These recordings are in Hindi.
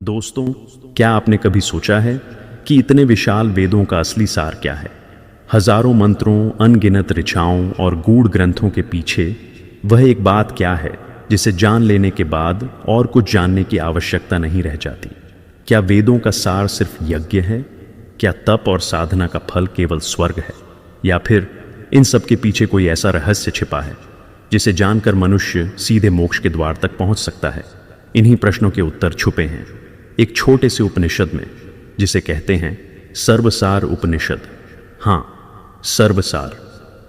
दोस्तों, क्या आपने कभी सोचा है कि इतने विशाल वेदों का असली सार क्या है? हजारों मंत्रों, अनगिनत ऋचाओं और गूढ़ ग्रंथों के पीछे वह एक बात क्या है जिसे जान लेने के बाद और कुछ जानने की आवश्यकता नहीं रह जाती? क्या वेदों का सार सिर्फ यज्ञ है? क्या तप और साधना का फल केवल स्वर्ग है? या फिर इन सब के पीछे कोई ऐसा रहस्य छिपा है जिसे जानकर मनुष्य सीधे मोक्ष के द्वार तक पहुंच सकता है? इन्हीं प्रश्नों के उत्तर छुपे हैं एक छोटे से उपनिषद में, जिसे कहते हैं सर्वसार उपनिषद। हाँ, सर्वसार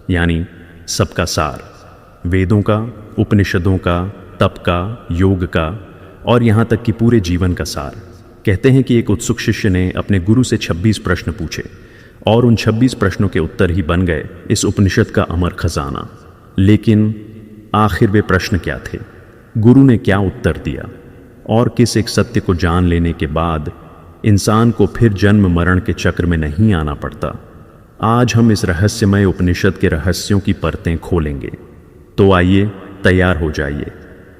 यानी सबका सार। वेदों का, उपनिषदों का, तप का, योग का और यहाँ तक कि पूरे जीवन का सार। कहते हैं कि एक उत्सुक शिष्य ने अपने गुरु से 26 प्रश्न पूछे और उन 26 प्रश्नों के उत्तर ही बन गए इस उपनिषद का अमर खजाना। लेकिन आखिर वे प्रश्न क्या थे? गुरु ने क्या उत्तर दिया? और किस एक सत्य को जान लेने के बाद इंसान को फिर जन्म मरण के चक्र में नहीं आना पड़ता? आज हम इस रहस्यमय उपनिषद के रहस्यों की परतें खोलेंगे। तो आइए, तैयार हो जाइए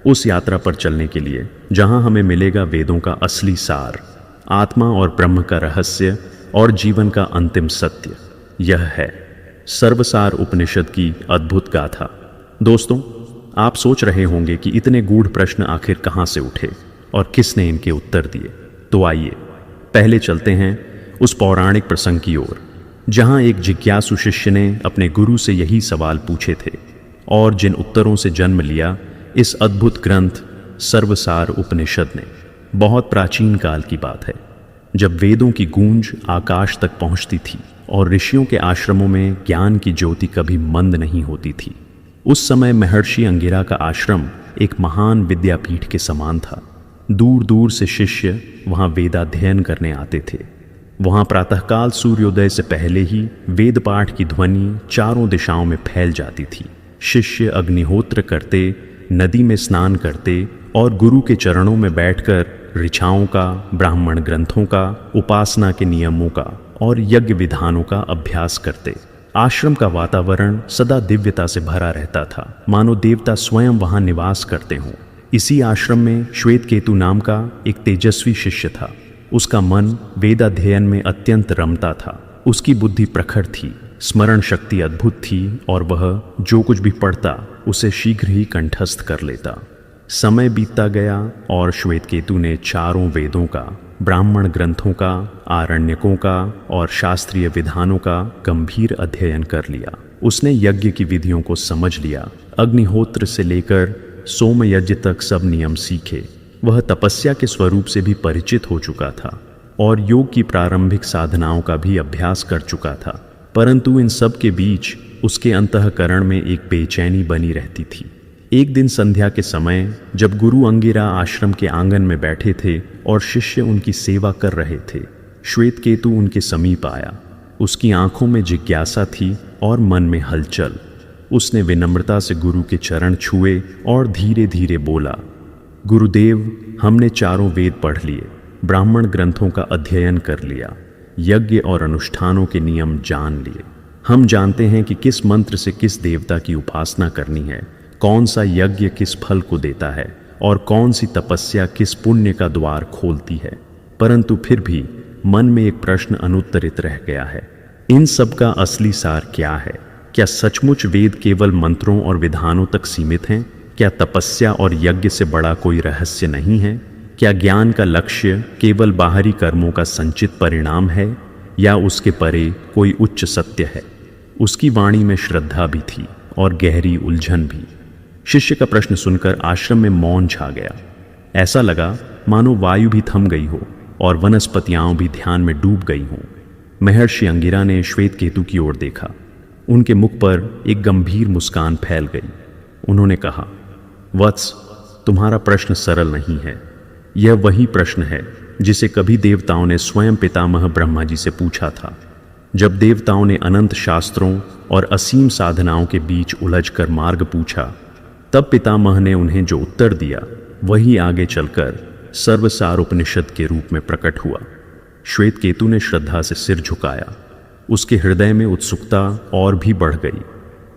उस यात्रा पर चलने के लिए जहां हमें मिलेगा वेदों का असली सार, आत्मा और ब्रह्म का रहस्य और जीवन का अंतिम सत्य। यह है सर्वसार उपनिषद की अद्भुत गाथा। दोस्तों, आप सोच रहे होंगे कि इतने गूढ़ प्रश्न आखिर कहां से उठे और किसने इनके उत्तर दिए। तो आइए पहले चलते हैं उस पौराणिक प्रसंग की ओर जहां एक जिज्ञासु शिष्य ने अपने गुरु से यही सवाल पूछे थे और जिन उत्तरों से जन्म लिया इस अद्भुत ग्रंथ सर्वसार उपनिषद ने। बहुत प्राचीन काल की बात है, जब वेदों की गूंज आकाश तक पहुंचती थी और ऋषियों के आश्रमों में ज्ञान की ज्योति कभी मंद नहीं होती थी। उस समय महर्षि अंगिरा का आश्रम एक महान विद्यापीठ के समान था। दूर दूर से शिष्य वहां वेदाध्ययन करने आते थे। वहां प्रातःकाल सूर्योदय से पहले ही वेद पाठ की ध्वनि चारों दिशाओं में फैल जाती थी। शिष्य अग्निहोत्र करते, नदी में स्नान करते और गुरु के चरणों में बैठकर ऋचाओं का, ब्राह्मण ग्रंथों का, उपासना के नियमों का और यज्ञ विधानों का अभ्यास करते। आश्रम का वातावरण सदा दिव्यता से भरा रहता था, मानो देवता स्वयं वहां निवास करते हों। इसी आश्रम में श्वेतकेतु नाम का एक तेजस्वी शिष्य था। उसका मन वेदाध्ययन में अत्यंत रमता था। उसकी बुद्धि प्रखर थी, स्मरण शक्ति अद्भुत थी और वह जो कुछ भी पढ़ता उसे शीघ्र ही कंठस्थ कर लेता। समय बीतता गया और श्वेतकेतु ने चारों वेदों का, ब्राह्मण ग्रंथों का, आरण्यकों का और शास्त्रीय विधानों का गंभीर अध्ययन कर लिया। उसने यज्ञ की विधियों को समझ लिया, अग्निहोत्र से लेकर सोम यज्ञ तक सब नियम सीखे। वह तपस्या के स्वरूप से भी परिचित हो चुका था और योग की प्रारंभिक साधनाओं का भी अभ्यास कर चुका था। परंतु इन सब के बीच उसके अंतःकरण में एक बेचैनी बनी रहती थी। एक दिन संध्या के समय जब गुरु अंगिरा आश्रम के आंगन में बैठे थे और शिष्य उनकी सेवा कर रहे थे, श्वेतकेतु उनके समीप आया। उसकी आंखों में जिज्ञासा थी और मन में हलचल। उसने विनम्रता से गुरु के चरण छुए और धीरे धीरे बोला, गुरुदेव, हमने चारों वेद पढ़ लिए, ब्राह्मण ग्रंथों का अध्ययन कर लिया, यज्ञ और अनुष्ठानों के नियम जान लिए। हम जानते हैं कि किस मंत्र से किस देवता की उपासना करनी है, कौन सा यज्ञ किस फल को देता है और कौन सी तपस्या किस पुण्य का द्वार खोलती है। परंतु फिर भी मन में एक प्रश्न अनुत्तरित रह गया है। इन सब का असली सार क्या है? क्या सचमुच वेद केवल मंत्रों और विधानों तक सीमित हैं? क्या तपस्या और यज्ञ से बड़ा कोई रहस्य नहीं है? क्या ज्ञान का लक्ष्य केवल बाहरी कर्मों का संचित परिणाम है या उसके परे कोई उच्च सत्य है? उसकी वाणी में श्रद्धा भी थी और गहरी उलझन भी। शिष्य का प्रश्न सुनकर आश्रम में मौन छा गया। ऐसा लगा मानो वायु भी थम गई हो और वनस्पतियां भी ध्यान में डूब गई हों। महर्षि अंगिरा ने श्वेतकेतु की ओर देखा। उनके मुख पर एक गंभीर मुस्कान फैल गई। उन्होंने कहा, वत्स, तुम्हारा प्रश्न सरल नहीं है। यह वही प्रश्न है जिसे कभी देवताओं ने स्वयं पितामह ब्रह्मा जी से पूछा था। जब देवताओं ने अनंत शास्त्रों और असीम साधनाओं के बीच उलझकर मार्ग पूछा, तब पितामह ने उन्हें जो उत्तर दिया वही आगे चलकर सर्वसार उपनिषद के रूप में प्रकट हुआ। श्वेतकेतु ने श्रद्धा से सिर झुकाया। उसके हृदय में उत्सुकता और भी बढ़ गई।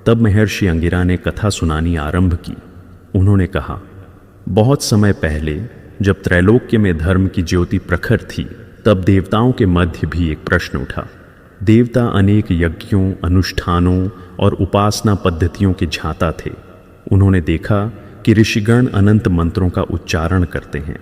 तब महर्षि अंगिरा ने कथा सुनानी आरंभ की। उन्होंने कहा, बहुत समय पहले जब त्रैलोक्य में धर्म की ज्योति प्रखर थी, तब देवताओं के मध्य भी एक प्रश्न उठा। देवता अनेक यज्ञों, अनुष्ठानों और उपासना पद्धतियों के झाता थे। उन्होंने देखा कि ऋषिगण अनंत मंत्रों का उच्चारण करते हैं,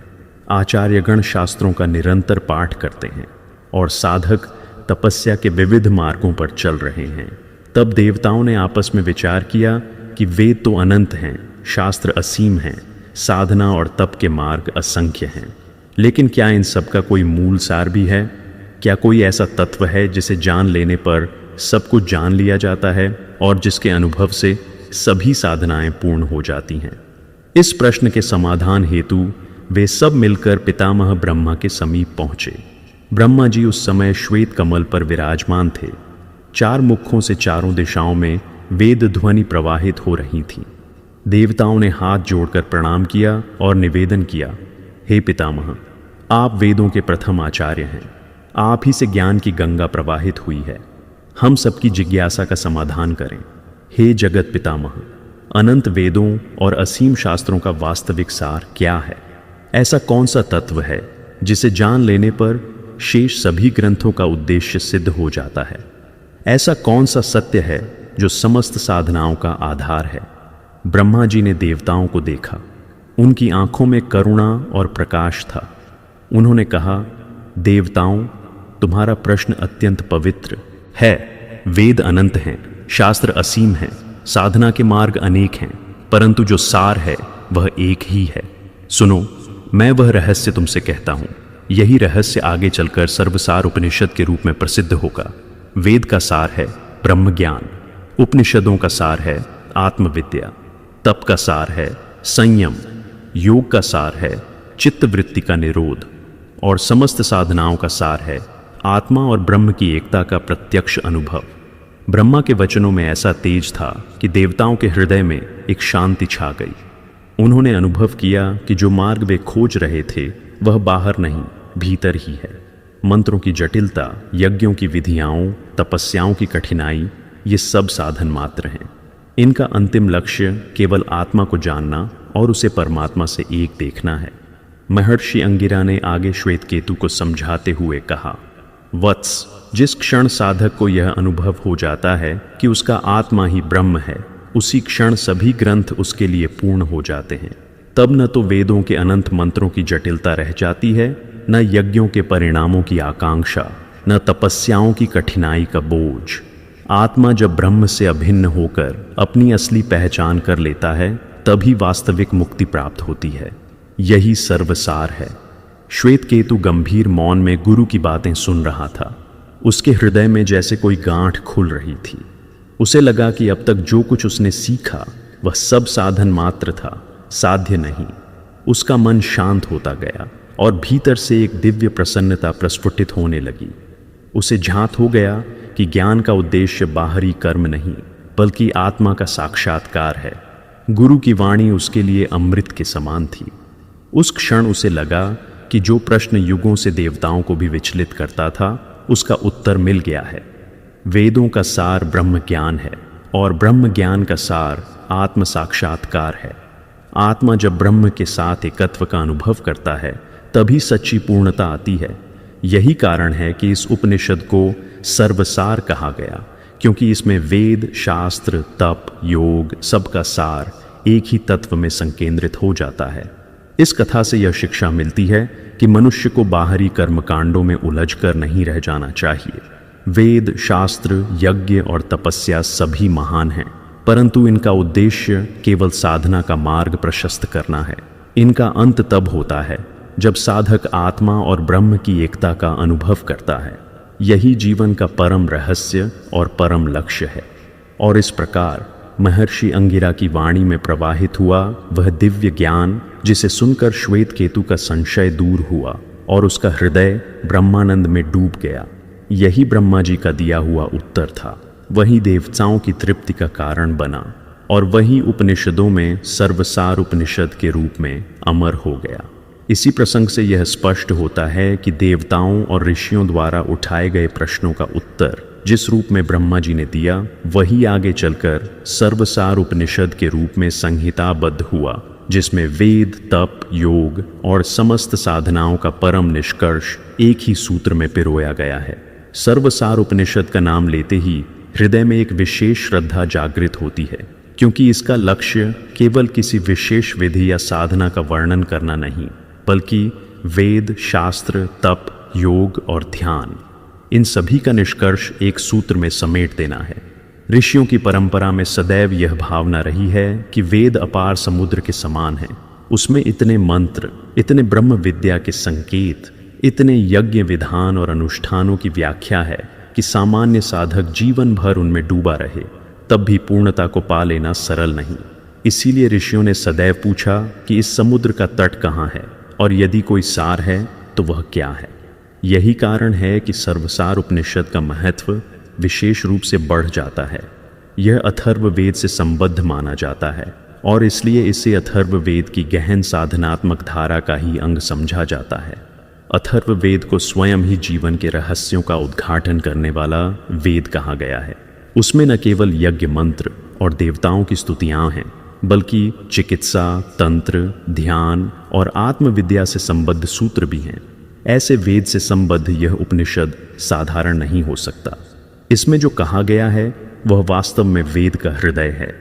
आचार्यगण शास्त्रों का निरंतर पाठ करते हैं और साधक तपस्या के विविध मार्गों पर चल रहे हैं। तब देवताओं ने आपस में विचार किया कि वेद तो अनंत हैं, शास्त्र असीम हैं, साधना और तप के मार्ग असंख्य हैं, लेकिन क्या इन सब का कोई मूल सार भी है? क्या कोई ऐसा तत्व है जिसे जान लेने पर सब कुछ जान लिया जाता है और जिसके अनुभव से सभी साधनाएं पूर्ण हो जाती हैं? इस प्रश्न के समाधान हेतु वे सब मिलकर पितामह ब्रह्मा के समीप पहुंचे। ब्रह्मा जी उस समय श्वेत कमल पर विराजमान थे। 4 मुखों से चारों दिशाओं में वेद ध्वनि प्रवाहित हो रही थी। देवताओं ने हाथ जोड़कर प्रणाम किया और निवेदन किया, हे पितामह, आप वेदों के प्रथम आचार्य हैं। आप ही से ज्ञान की गंगा प्रवाहित हुई है। हम सबकी जिज्ञासा का समाधान करें। हे जगत पितामह, अनंत वेदों और असीम शास्त्रों का वास्तविक सार क्या है? ऐसा कौन सा तत्व है जिसे जान लेने पर शेष सभी ग्रंथों का उद्देश्य सिद्ध हो जाता है? ऐसा कौन सा सत्य है जो समस्त साधनाओं का आधार है? ब्रह्मा जी ने देवताओं को देखा। उनकी आंखों में करुणा और प्रकाश था। उन्होंने कहा, देवताओं, तुम्हारा प्रश्न अत्यंत पवित्र है। वेद अनंत हैं, शास्त्र असीम हैं, साधना के मार्ग अनेक हैं, परंतु जो सार है वह एक ही है। सुनो, मैं वह रहस्य तुमसे कहता हूं। यही रहस्य आगे चलकर सर्वसार उपनिषद के रूप में प्रसिद्ध होगा। वेद का सार है ब्रह्म ज्ञान, उपनिषदों का सार है आत्मविद्या, तप का सार है संयम, योग का सार है चित्तवृत्ति का निरोध और समस्त साधनाओं का सार है आत्मा और ब्रह्म की एकता का प्रत्यक्ष अनुभव। ब्रह्मा के वचनों में ऐसा तेज था कि देवताओं के हृदय में एक शांति छा गई। उन्होंने अनुभव किया कि जो मार्ग वे खोज रहे थे वह बाहर नहीं, भीतर ही है। मंत्रों की जटिलता, यज्ञों की विधियाओं, तपस्याओं की कठिनाई, ये सब साधन मात्र हैं। इनका अंतिम लक्ष्य केवल आत्मा को जानना और उसे परमात्मा से एक देखना है। महर्षि अंगिरा ने आगे श्वेत केतु को समझाते हुए कहा, वत्स, जिस क्षण साधक को यह अनुभव हो जाता है कि उसका आत्मा ही ब्रह्म है, उसी क्षण सभी ग्रंथ उसके लिए पूर्ण हो जाते हैं। तब न तो वेदों के अनंत मंत्रों की जटिलता रह जाती है, न यज्ञों के परिणामों की आकांक्षा, न तपस्याओं की कठिनाई का बोझ। आत्मा जब ब्रह्म से अभिन्न होकर अपनी असली पहचान कर लेता है, तभी वास्तविक मुक्ति प्राप्त होती है। यही सर्वसार है। श्वेत केतु गंभीर मौन में गुरु की बातें सुन रहा था। उसके हृदय में जैसे कोई गांठ खुल रही थी। उसे लगा कि अब तक जो कुछ उसने सीखा वह सब साधन मात्र था, साध्य नहीं। उसका मन शांत होता गया और भीतर से एक दिव्य प्रसन्नता प्रस्फुटित होने लगी। उसे झांत हो गया कि ज्ञान का उद्देश्य बाहरी कर्म नहीं, बल्कि आत्मा का साक्षात्कार है। गुरु की वाणी उसके लिए अमृत के समान थी। उस क्षण उसे लगा कि जो प्रश्न युगों से देवताओं को भी विचलित करता था, उसका उत्तर मिल गया है। वेदों का सार ब्रह्म ज्ञान है और ब्रह्म ज्ञान का सार आत्म साक्षात्कार है। आत्मा जब ब्रह्म के साथ एकत्व का अनुभव करता है, तभी सच्ची पूर्णता आती है। यही कारण है कि इस उपनिषद को सर्वसार कहा गया, क्योंकि इसमें वेद, शास्त्र, तप, योग सबका सार एक ही तत्व में संकेंद्रित हो जाता है। इस कथा से यह शिक्षा मिलती है कि मनुष्य को बाहरी कर्मकांडों में उलझकर नहीं रह जाना चाहिए। वेद, शास्त्र, यज्ञ और तपस्या सभी महान हैं, परंतु इनका उद्देश्य केवल साधना का मार्ग प्रशस्त करना है। इनका अंत तब होता है जब साधक आत्मा और ब्रह्म की एकता का अनुभव करता है। यही जीवन का परम रहस्य और परम लक्ष्य है। और इस प्रकार महर्षि अंगिरा की वाणी में प्रवाहित हुआ वह दिव्य ज्ञान, जिसे सुनकर श्वेत केतु का संशय दूर हुआ और उसका हृदय ब्रह्मानंद में डूब गया। यही ब्रह्मा जी का दिया हुआ उत्तर था। वही देवताओं की तृप्ति का कारण बना और वही उपनिषदों में सर्वसार उपनिषद के रूप में अमर हो गया। इसी प्रसंग से यह स्पष्ट होता है कि देवताओं और ऋषियों द्वारा उठाए गए प्रश्नों का उत्तर जिस रूप में ब्रह्मा जी ने दिया, वही आगे चलकर सर्वसार उपनिषद के रूप में संहिताबद्ध हुआ जिसमें वेद, तप, योग और समस्त साधनाओं का परम निष्कर्ष एक ही सूत्र में पिरोया गया है। सर्वसार उपनिषद का नाम लेते ही हृदय में एक विशेष श्रद्धा जागृत होती है, क्योंकि इसका लक्ष्य केवल किसी विशेष विधि या साधना का वर्णन करना नहीं, बल्कि वेद, शास्त्र, तप, योग और ध्यान, इन सभी का निष्कर्ष एक सूत्र में समेट देना है। ऋषियों की परंपरा में सदैव यह भावना रही है कि वेद अपार समुद्र के समान है। उसमें इतने मंत्र, इतने ब्रह्म विद्या के संकेत, इतने यज्ञ विधान और अनुष्ठानों की व्याख्या है कि सामान्य साधक जीवन भर उनमें डूबा रहे तब भी पूर्णता को पा लेना सरल नहीं। इसीलिए ऋषियों ने सदैव पूछा कि इस समुद्र का तट कहाँ है, और यदि कोई सार है तो वह क्या है। यही कारण है कि सर्वसार उपनिषद का महत्व विशेष रूप से बढ़ जाता है। यह अथर्व वेद से संबद्ध माना जाता है और इसलिए इसे अथर्व वेद की गहन साधनात्मक धारा का ही अंग समझा जाता है। अथर्व वेद को स्वयं ही जीवन के रहस्यों का उद्घाटन करने वाला वेद कहा गया है। उसमें न केवल यज्ञ मंत्र और देवताओं की स्तुतियां हैं, बल्कि चिकित्सा, तंत्र, ध्यान और आत्मविद्या से संबद्ध सूत्र भी हैं। ऐसे वेद से संबद्ध यह उपनिषद साधारण नहीं हो सकता। इसमें जो कहा गया है वह वास्तव में वेद का हृदय है।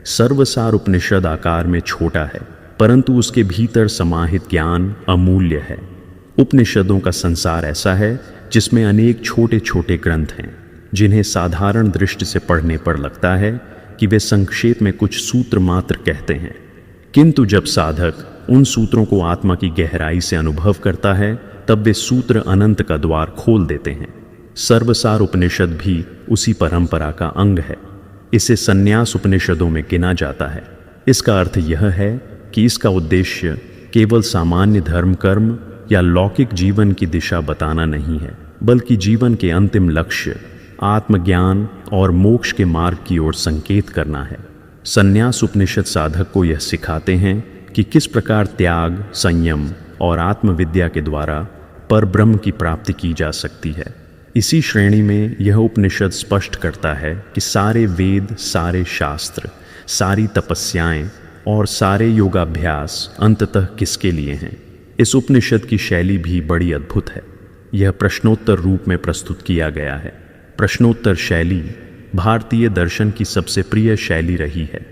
सर्वसार उपनिषद आकार में छोटा है, परंतु उसके भीतर समाहित ज्ञान अमूल्य है। उपनिषदों का संसार ऐसा है जिसमें अनेक छोटे छोटे ग्रंथ हैं, जिन्हें साधारण दृष्टि से पढ़ने पर लगता है कि वे संक्षेप में कुछ सूत्र मात्र कहते हैं, किंतु जब साधक उन सूत्रों को आत्मा की गहराई से अनुभव करता है तब वे सूत्र अनंत का द्वार खोल देते हैं। सर्वसार उपनिषद भी उसी परंपरा का अंग है। इसे संन्यास उपनिषदों में गिना जाता है। इसका अर्थ यह है कि इसका उद्देश्य केवल सामान्य धर्म कर्म या लौकिक जीवन की दिशा बताना नहीं है, बल्कि जीवन के अंतिम लक्ष्य आत्मज्ञान और मोक्ष के मार्ग की ओर संकेत करना है। संन्यास उपनिषद साधक को यह सिखाते हैं कि किस प्रकार त्याग, संयम और आत्मविद्या के द्वारा परब्रह्म की प्राप्ति की जा सकती है। इसी श्रेणी में यह उपनिषद स्पष्ट करता है कि सारे वेद, सारे शास्त्र, सारी तपस्याएं और सारे योगाभ्यास अंततः किसके लिए हैं। इस उपनिषद की शैली भी बड़ी अद्भुत है। यह प्रश्नोत्तर रूप में प्रस्तुत किया गया है। प्रश्नोत्तर शैली भारतीय दर्शन की सबसे प्रिय शैली रही है।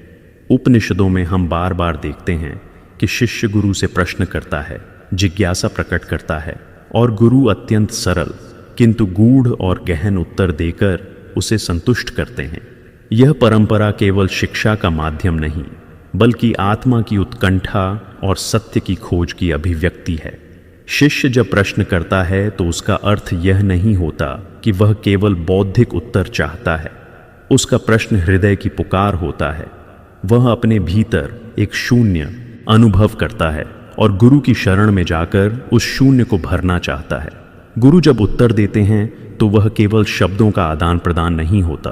उपनिषदों में हम बार बार देखते हैं कि शिष्य गुरु से प्रश्न करता है, जिज्ञासा प्रकट करता है और गुरु अत्यंत सरल किंतु गूढ़ और गहन उत्तर देकर उसे संतुष्ट करते हैं। यह परंपरा केवल शिक्षा का माध्यम नहीं, बल्कि आत्मा की उत्कंठा और सत्य की खोज की अभिव्यक्ति है। शिष्य जब प्रश्न करता है तो उसका अर्थ यह नहीं होता कि वह केवल बौद्धिक उत्तर चाहता है। उसका प्रश्न हृदय की पुकार होता है। वह अपने भीतर एक शून्य अनुभव करता है और गुरु की शरण में जाकर उस शून्य को भरना चाहता है। गुरु जब उत्तर देते हैं तो वह केवल शब्दों का आदान प्रदान नहीं होता,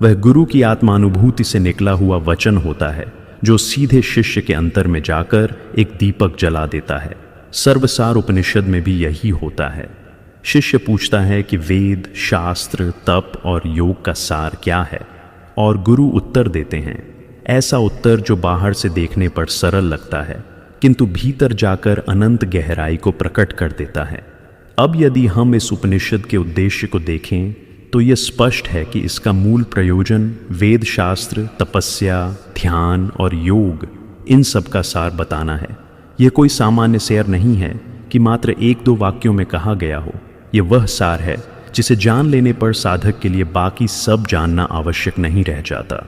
वह गुरु की आत्मानुभूति से निकला हुआ वचन होता है जो सीधे शिष्य के अंतर में जाकर एक दीपक जला देता है। सर्वसार उपनिषद में भी यही होता है। शिष्य पूछता है कि वेद, शास्त्र, तप और योग का सार क्या है, और गुरु उत्तर देते हैं। ऐसा उत्तर जो बाहर से देखने पर सरल लगता है, किंतु भीतर जाकर अनंत गहराई को प्रकट कर देता है। अब यदि हम इस उपनिषद के उद्देश्य को देखें तो यह स्पष्ट है कि इसका मूल प्रयोजन वेद, शास्त्र, तपस्या, ध्यान और योग, इन सब का सार बताना है। यह कोई सामान्य शेर नहीं है कि मात्र एक दो वाक्यों में कहा गया हो। यह वह सार है जिसे जान लेने पर साधक के लिए बाकी सब जानना आवश्यक नहीं रह जाता।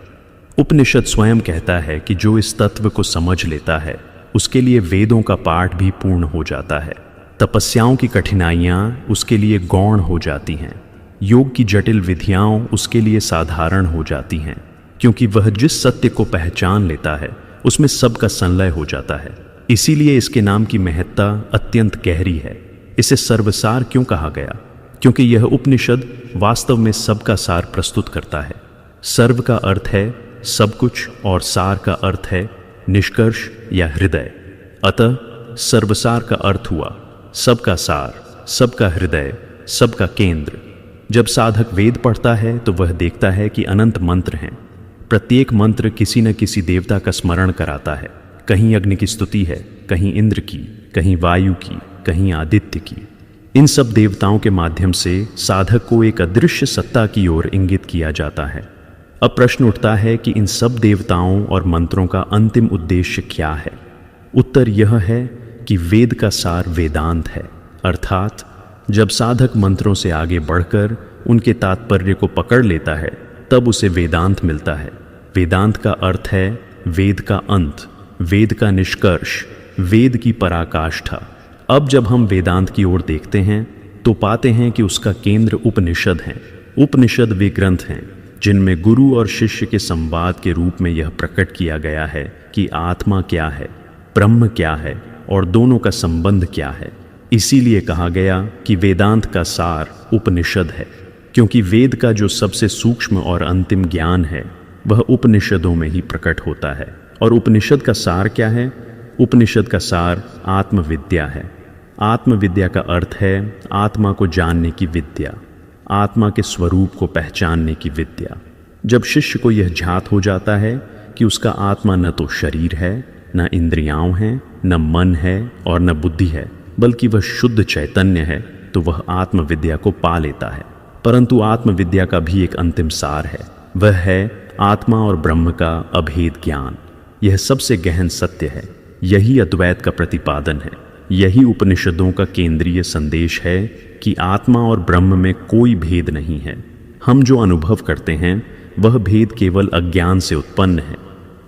उपनिषद स्वयं कहता है कि जो इस तत्व को समझ लेता है उसके लिए वेदों का पाठ भी पूर्ण हो जाता है। तपस्याओं की कठिनाइयाँ उसके लिए गौण हो जाती हैं। योग की जटिल विधियाँ उसके लिए साधारण हो जाती हैं, क्योंकि वह जिस सत्य को पहचान लेता है उसमें सबका संलय हो जाता है। इसीलिए इसके नाम की महत्ता अत्यंत गहरी है। इसे सर्वसार क्यों कहा गया? क्योंकि यह उपनिषद वास्तव में सबका सार प्रस्तुत करता है। सर्व का अर्थ है सब कुछ और सार का अर्थ है निष्कर्ष या हृदय। अतः सर्वसार का अर्थ हुआ सबका सार, सबका हृदय, सबका केंद्र। जब साधक वेद पढ़ता है तो वह देखता है कि अनंत मंत्र हैं। प्रत्येक मंत्र किसी न किसी देवता का स्मरण कराता है। कहीं अग्नि की स्तुति है, कहीं इंद्र की, कहीं वायु की, कहीं आदित्य की। इन सब देवताओं के माध्यम से साधक को एक अदृश्य सत्ता की ओर इंगित किया जाता है। अब प्रश्न उठता है कि इन सब देवताओं और मंत्रों का अंतिम उद्देश्य क्या है। उत्तर यह है कि वेद का सार वेदांत है, अर्थात जब साधक मंत्रों से आगे बढ़कर उनके तात्पर्य को पकड़ लेता है तब उसे वेदांत मिलता है। वेदांत का अर्थ है वेद का अंत, वेद का निष्कर्ष, वेद की पराकाष्ठा। अब जब हम वेदांत की ओर देखते हैं तो पाते हैं कि उसका केंद्र उपनिषद हैं। उपनिषद वे ग्रंथ हैं जिनमें गुरु और शिष्य के संवाद के रूप में यह प्रकट किया गया है कि आत्मा क्या है, ब्रह्म क्या है और दोनों का संबंध क्या है। इसीलिए कहा गया कि वेदांत का सार उपनिषद है, क्योंकि वेद का जो सबसे सूक्ष्म और अंतिम ज्ञान है वह उपनिषदों में ही प्रकट होता है। और उपनिषद का सार क्या है? उपनिषद का सार आत्मविद्या है। आत्मविद्या का अर्थ है आत्मा को जानने की विद्या, आत्मा के स्वरूप को पहचानने की विद्या। जब शिष्य को यह ज्ञात हो जाता है कि उसका आत्मा न तो शरीर है, न इंद्रियां हैं, न मन है और न बुद्धि है, बल्कि वह शुद्ध चैतन्य है, तो वह आत्मविद्या को पा लेता है। परंतु आत्मविद्या का भी एक अंतिम सार है, वह है आत्मा और ब्रह्म का अभेद ज्ञान। यह सबसे गहन सत्य है, यही अद्वैत का प्रतिपादन है, यही उपनिषदों का केंद्रीय संदेश है कि आत्मा और ब्रह्म में कोई भेद नहीं है। हम जो अनुभव करते हैं वह भेद केवल अज्ञान से उत्पन्न है।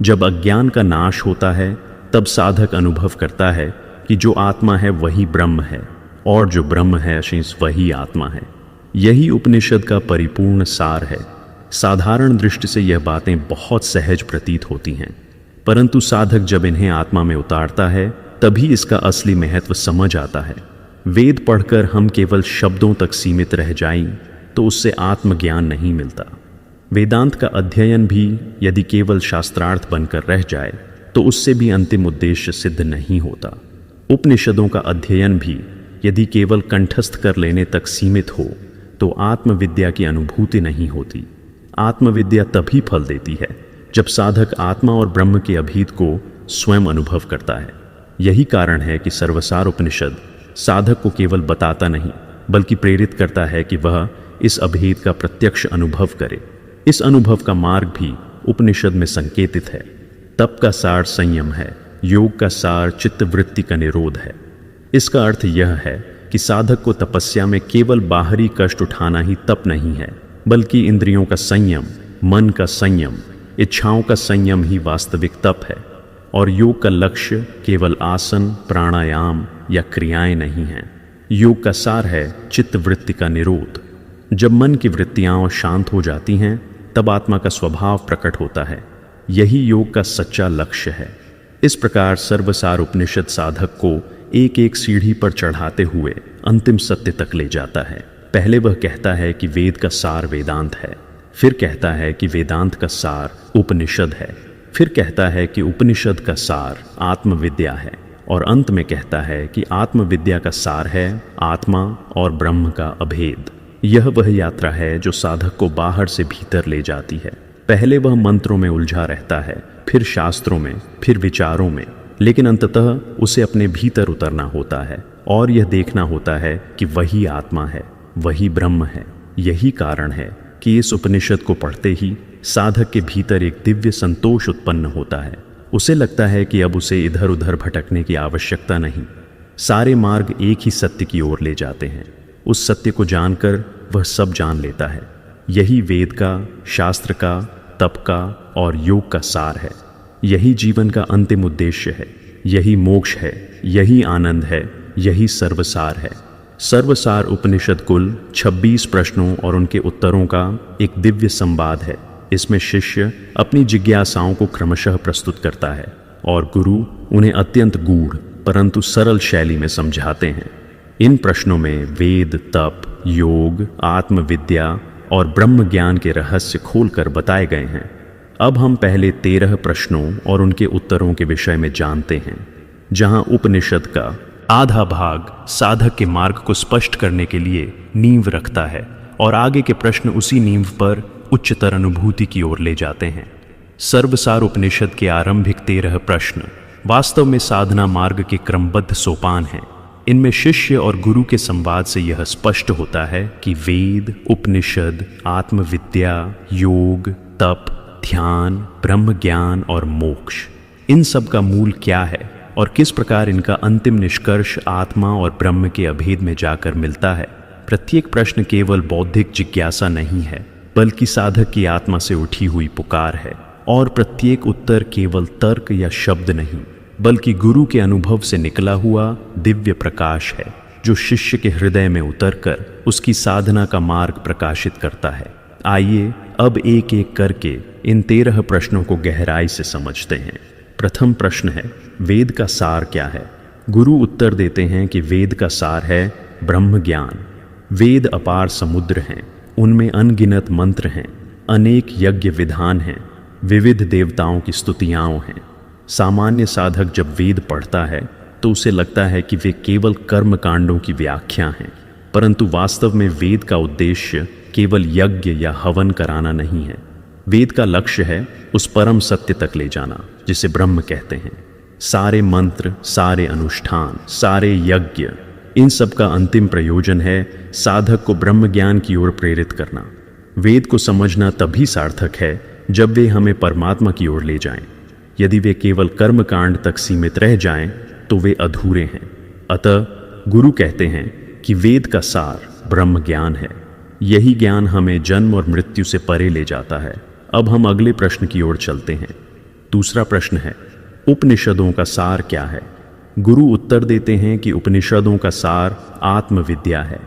जब अज्ञान का नाश होता है तब साधक अनुभव करता है कि जो आत्मा है वही ब्रह्म है और जो ब्रह्म है शेष वही आत्मा है। यही उपनिषद का परिपूर्ण सार है। साधारण दृष्टि से यह बातें बहुत सहज प्रतीत होती हैं, परंतु साधक जब इन्हें आत्मा में उतारता है तभी इसका असली महत्व समझ आता है। वेद पढ़कर हम केवल शब्दों तक सीमित रह जाएं तो उससे आत्मज्ञान नहीं मिलता। वेदांत का अध्ययन भी यदि केवल शास्त्रार्थ बनकर रह जाए तो उससे भी अंतिम उद्देश्य सिद्ध नहीं होता। उपनिषदों का अध्ययन भी यदि केवल कंठस्थ कर लेने तक सीमित हो तो आत्मविद्या की अनुभूति नहीं होती। आत्मविद्या तभी फल देती है जब साधक आत्मा और ब्रह्म के अभेद को स्वयं अनुभव करता है। यही कारण है कि सर्वसार उपनिषद साधक को केवल बताता नहीं बल्कि प्रेरित करता है कि वह इस अभेद का प्रत्यक्ष अनुभव करे। इस अनुभव का मार्ग भी उपनिषद में संकेतित है। तप का सार संयम है, योग का सार चित्तवृत्ति का निरोध है। इसका अर्थ यह है कि साधक को तपस्या में केवल बाहरी कष्ट उठाना ही तप नहीं है, बल्कि इंद्रियों का संयम, मन का संयम, इच्छाओं का संयम ही वास्तविक तप है। और योग का लक्ष्य केवल आसन, प्राणायाम या क्रियाएं नहीं हैं। योग का सार है चित्तवृत्ति का निरोध। जब मन की वृत्तियां शांत हो जाती हैं तब आत्मा का स्वभाव प्रकट होता है। यही योग का सच्चा लक्ष्य है। इस प्रकार सर्वसार उपनिषद साधक को एक एक सीढ़ी पर चढ़ाते हुए अंतिम सत्य तक ले जाता है। पहले वह कहता है कि वेद का सार वेदांत है, फिर कहता है कि वेदांत का सार उपनिषद है, फिर कहता है कि उपनिषद का सार आत्मविद्या है, और अंत में कहता है कि आत्मविद्या का सार है आत्मा और ब्रह्म का अभेद। यह वह यात्रा है जो साधक को बाहर से भीतर ले जाती है। पहले वह मंत्रों में उलझा रहता है, फिर शास्त्रों में, फिर विचारों में, लेकिन अंततः उसे अपने भीतर उतरना होता है और यह देखना होता है कि वही आत्मा है, वही ब्रह्म है। यही कारण है कि इस उपनिषद को पढ़ते ही साधक के भीतर एक दिव्य संतोष उत्पन्न होता है। उसे लगता है कि अब उसे इधर उधर भटकने की आवश्यकता नहीं। सारे मार्ग एक ही सत्य की ओर ले जाते हैं। उस सत्य को जानकर वह सब जान लेता है। यही वेद का, शास्त्र का, तप का और योग का सार है। यही जीवन का अंतिम उद्देश्य है। यही मोक्ष है, यही आनंद है, यही सर्वसार है। सर्वसार उपनिषद कुल 26 प्रश्नों और उनके उत्तरों का एक दिव्य संवाद है। इसमें शिष्य अपनी जिज्ञासाओं को क्रमशः प्रस्तुत करता है और गुरु उन्हें अत्यंत गूढ़ परंतु सरल शैली में समझाते हैं। इन प्रश्नों में वेद, तप, योग, आत्मविद्या और ब्रह्म ज्ञान के रहस्य खोलकर बताए गए हैं। अब हम पहले 13 प्रश्नों और उनके उत्तरों के विषय में जानते हैं, जहां उपनिषद का आधा भाग साधक के मार्ग को स्पष्ट करने के लिए नींव रखता है और आगे के प्रश्न उसी नींव पर उच्चतर अनुभूति की ओर ले जाते हैं। सर्वसार उपनिषद के आरंभिक 13 प्रश्न वास्तव में साधना मार्ग के क्रमबद्ध सोपान हैं। इनमें शिष्य और गुरु के संवाद से यह स्पष्ट होता है कि वेद, उपनिषद, आत्मविद्या, योग, तप, ध्यान, ब्रह्म ज्ञान और मोक्ष, इन सब का मूल क्या है और किस प्रकार इनका अंतिम निष्कर्ष आत्मा और ब्रह्म के अभेद में जाकर मिलता है। प्रत्येक प्रश्न केवल बौद्धिक जिज्ञासा नहीं है, बल्कि साधक की आत्मा से उठी हुई पुकार है। और प्रत्येक उत्तर केवल तर्क या शब्द नहीं, बल्कि गुरु के अनुभव से निकला हुआ दिव्य प्रकाश है, जो शिष्य के हृदय में उतरकर उसकी साधना का मार्ग प्रकाशित करता है। आइए अब एक एक करके इन 13 प्रश्नों को गहराई से समझते हैं। प्रथम प्रश्न है, वेद का सार क्या है? गुरु उत्तर देते हैं कि वेद का सार है ब्रह्म ज्ञान। वेद अपार समुद्र हैं, उनमें अनगिनत मंत्र हैं, अनेक यज्ञ विधान हैं, विविध देवताओं की स्तुतियाँ हैं। सामान्य साधक जब वेद पढ़ता है तो उसे लगता है कि वे केवल कर्म कांडों की व्याख्या हैं, परंतु वास्तव में वेद का उद्देश्य केवल यज्ञ या हवन कराना नहीं है। वेद का लक्ष्य है उस परम सत्य तक ले जाना जिसे ब्रह्म कहते हैं। सारे मंत्र, सारे अनुष्ठान, सारे यज्ञ, इन सब का अंतिम प्रयोजन है साधक को ब्रह्म ज्ञान की ओर प्रेरित करना। वेद को समझना तभी सार्थक है जब वे हमें परमात्मा की ओर ले जाएं। यदि वे केवल कर्मकांड तक सीमित रह जाएं तो वे अधूरे हैं। अतः गुरु कहते हैं कि वेद का सार ब्रह्म ज्ञान है। यही ज्ञान हमें जन्म और मृत्यु से परे ले जाता है। अब हम अगले प्रश्न की ओर चलते हैं। दूसरा प्रश्न है, उपनिषदों का सार क्या है? गुरु उत्तर देते हैं कि उपनिषदों का सार आत्मविद्या है।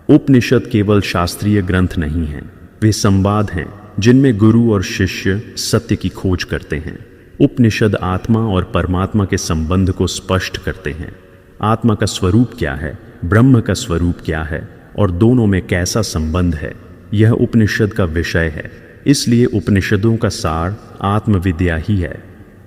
उपनिषद केवल शास्त्रीय ग्रंथ नहीं हैं, वे संवाद हैं जिनमें गुरु और शिष्य सत्य की खोज करते हैं। उपनिषद आत्मा और परमात्मा के संबंध को स्पष्ट करते हैं। आत्मा का स्वरूप क्या है, ब्रह्म का स्वरूप क्या है और दोनों में कैसा संबंध है, यह उपनिषद का विषय है। इसलिए उपनिषदों का सार आत्मविद्या ही है।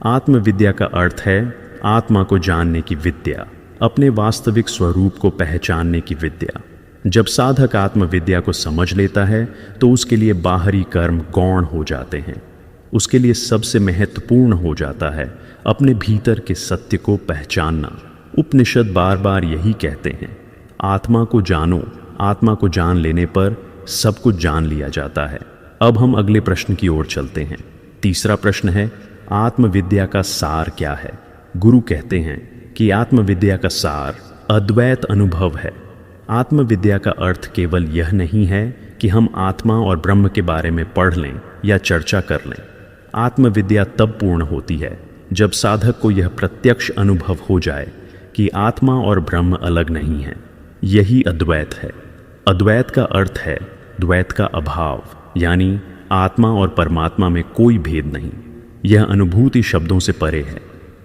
आत्मविद्या का अर्थ है आत्मा को जानने की विद्या, अपने वास्तविक स्वरूप को पहचानने की विद्या। जब साधक आत्मविद्या को समझ लेता है तो उसके लिए बाहरी कर्म गौण हो जाते हैं। उसके लिए सबसे महत्वपूर्ण हो जाता है अपने भीतर के सत्य को पहचानना। उपनिषद बार बार यही कहते हैं, आत्मा को जानो। आत्मा को जान लेने पर सब कुछ जान लिया जाता है। अब हम अगले प्रश्न की ओर चलते हैं। तीसरा प्रश्न है, आत्मविद्या का सार क्या है? गुरु कहते हैं कि आत्मविद्या का सार अद्वैत अनुभव है। आत्मविद्या का अर्थ केवल यह नहीं है कि हम आत्मा और ब्रह्म के बारे में पढ़ लें या चर्चा कर लें। आत्मविद्या तब पूर्ण होती है जब साधक को यह प्रत्यक्ष अनुभव हो जाए कि आत्मा और ब्रह्म अलग नहीं है। यही अद्वैत है। अद्वैत का अर्थ है द्वैत का अभाव, यानी आत्मा और परमात्मा में कोई भेद नहीं। यह अनुभूति शब्दों से परे है।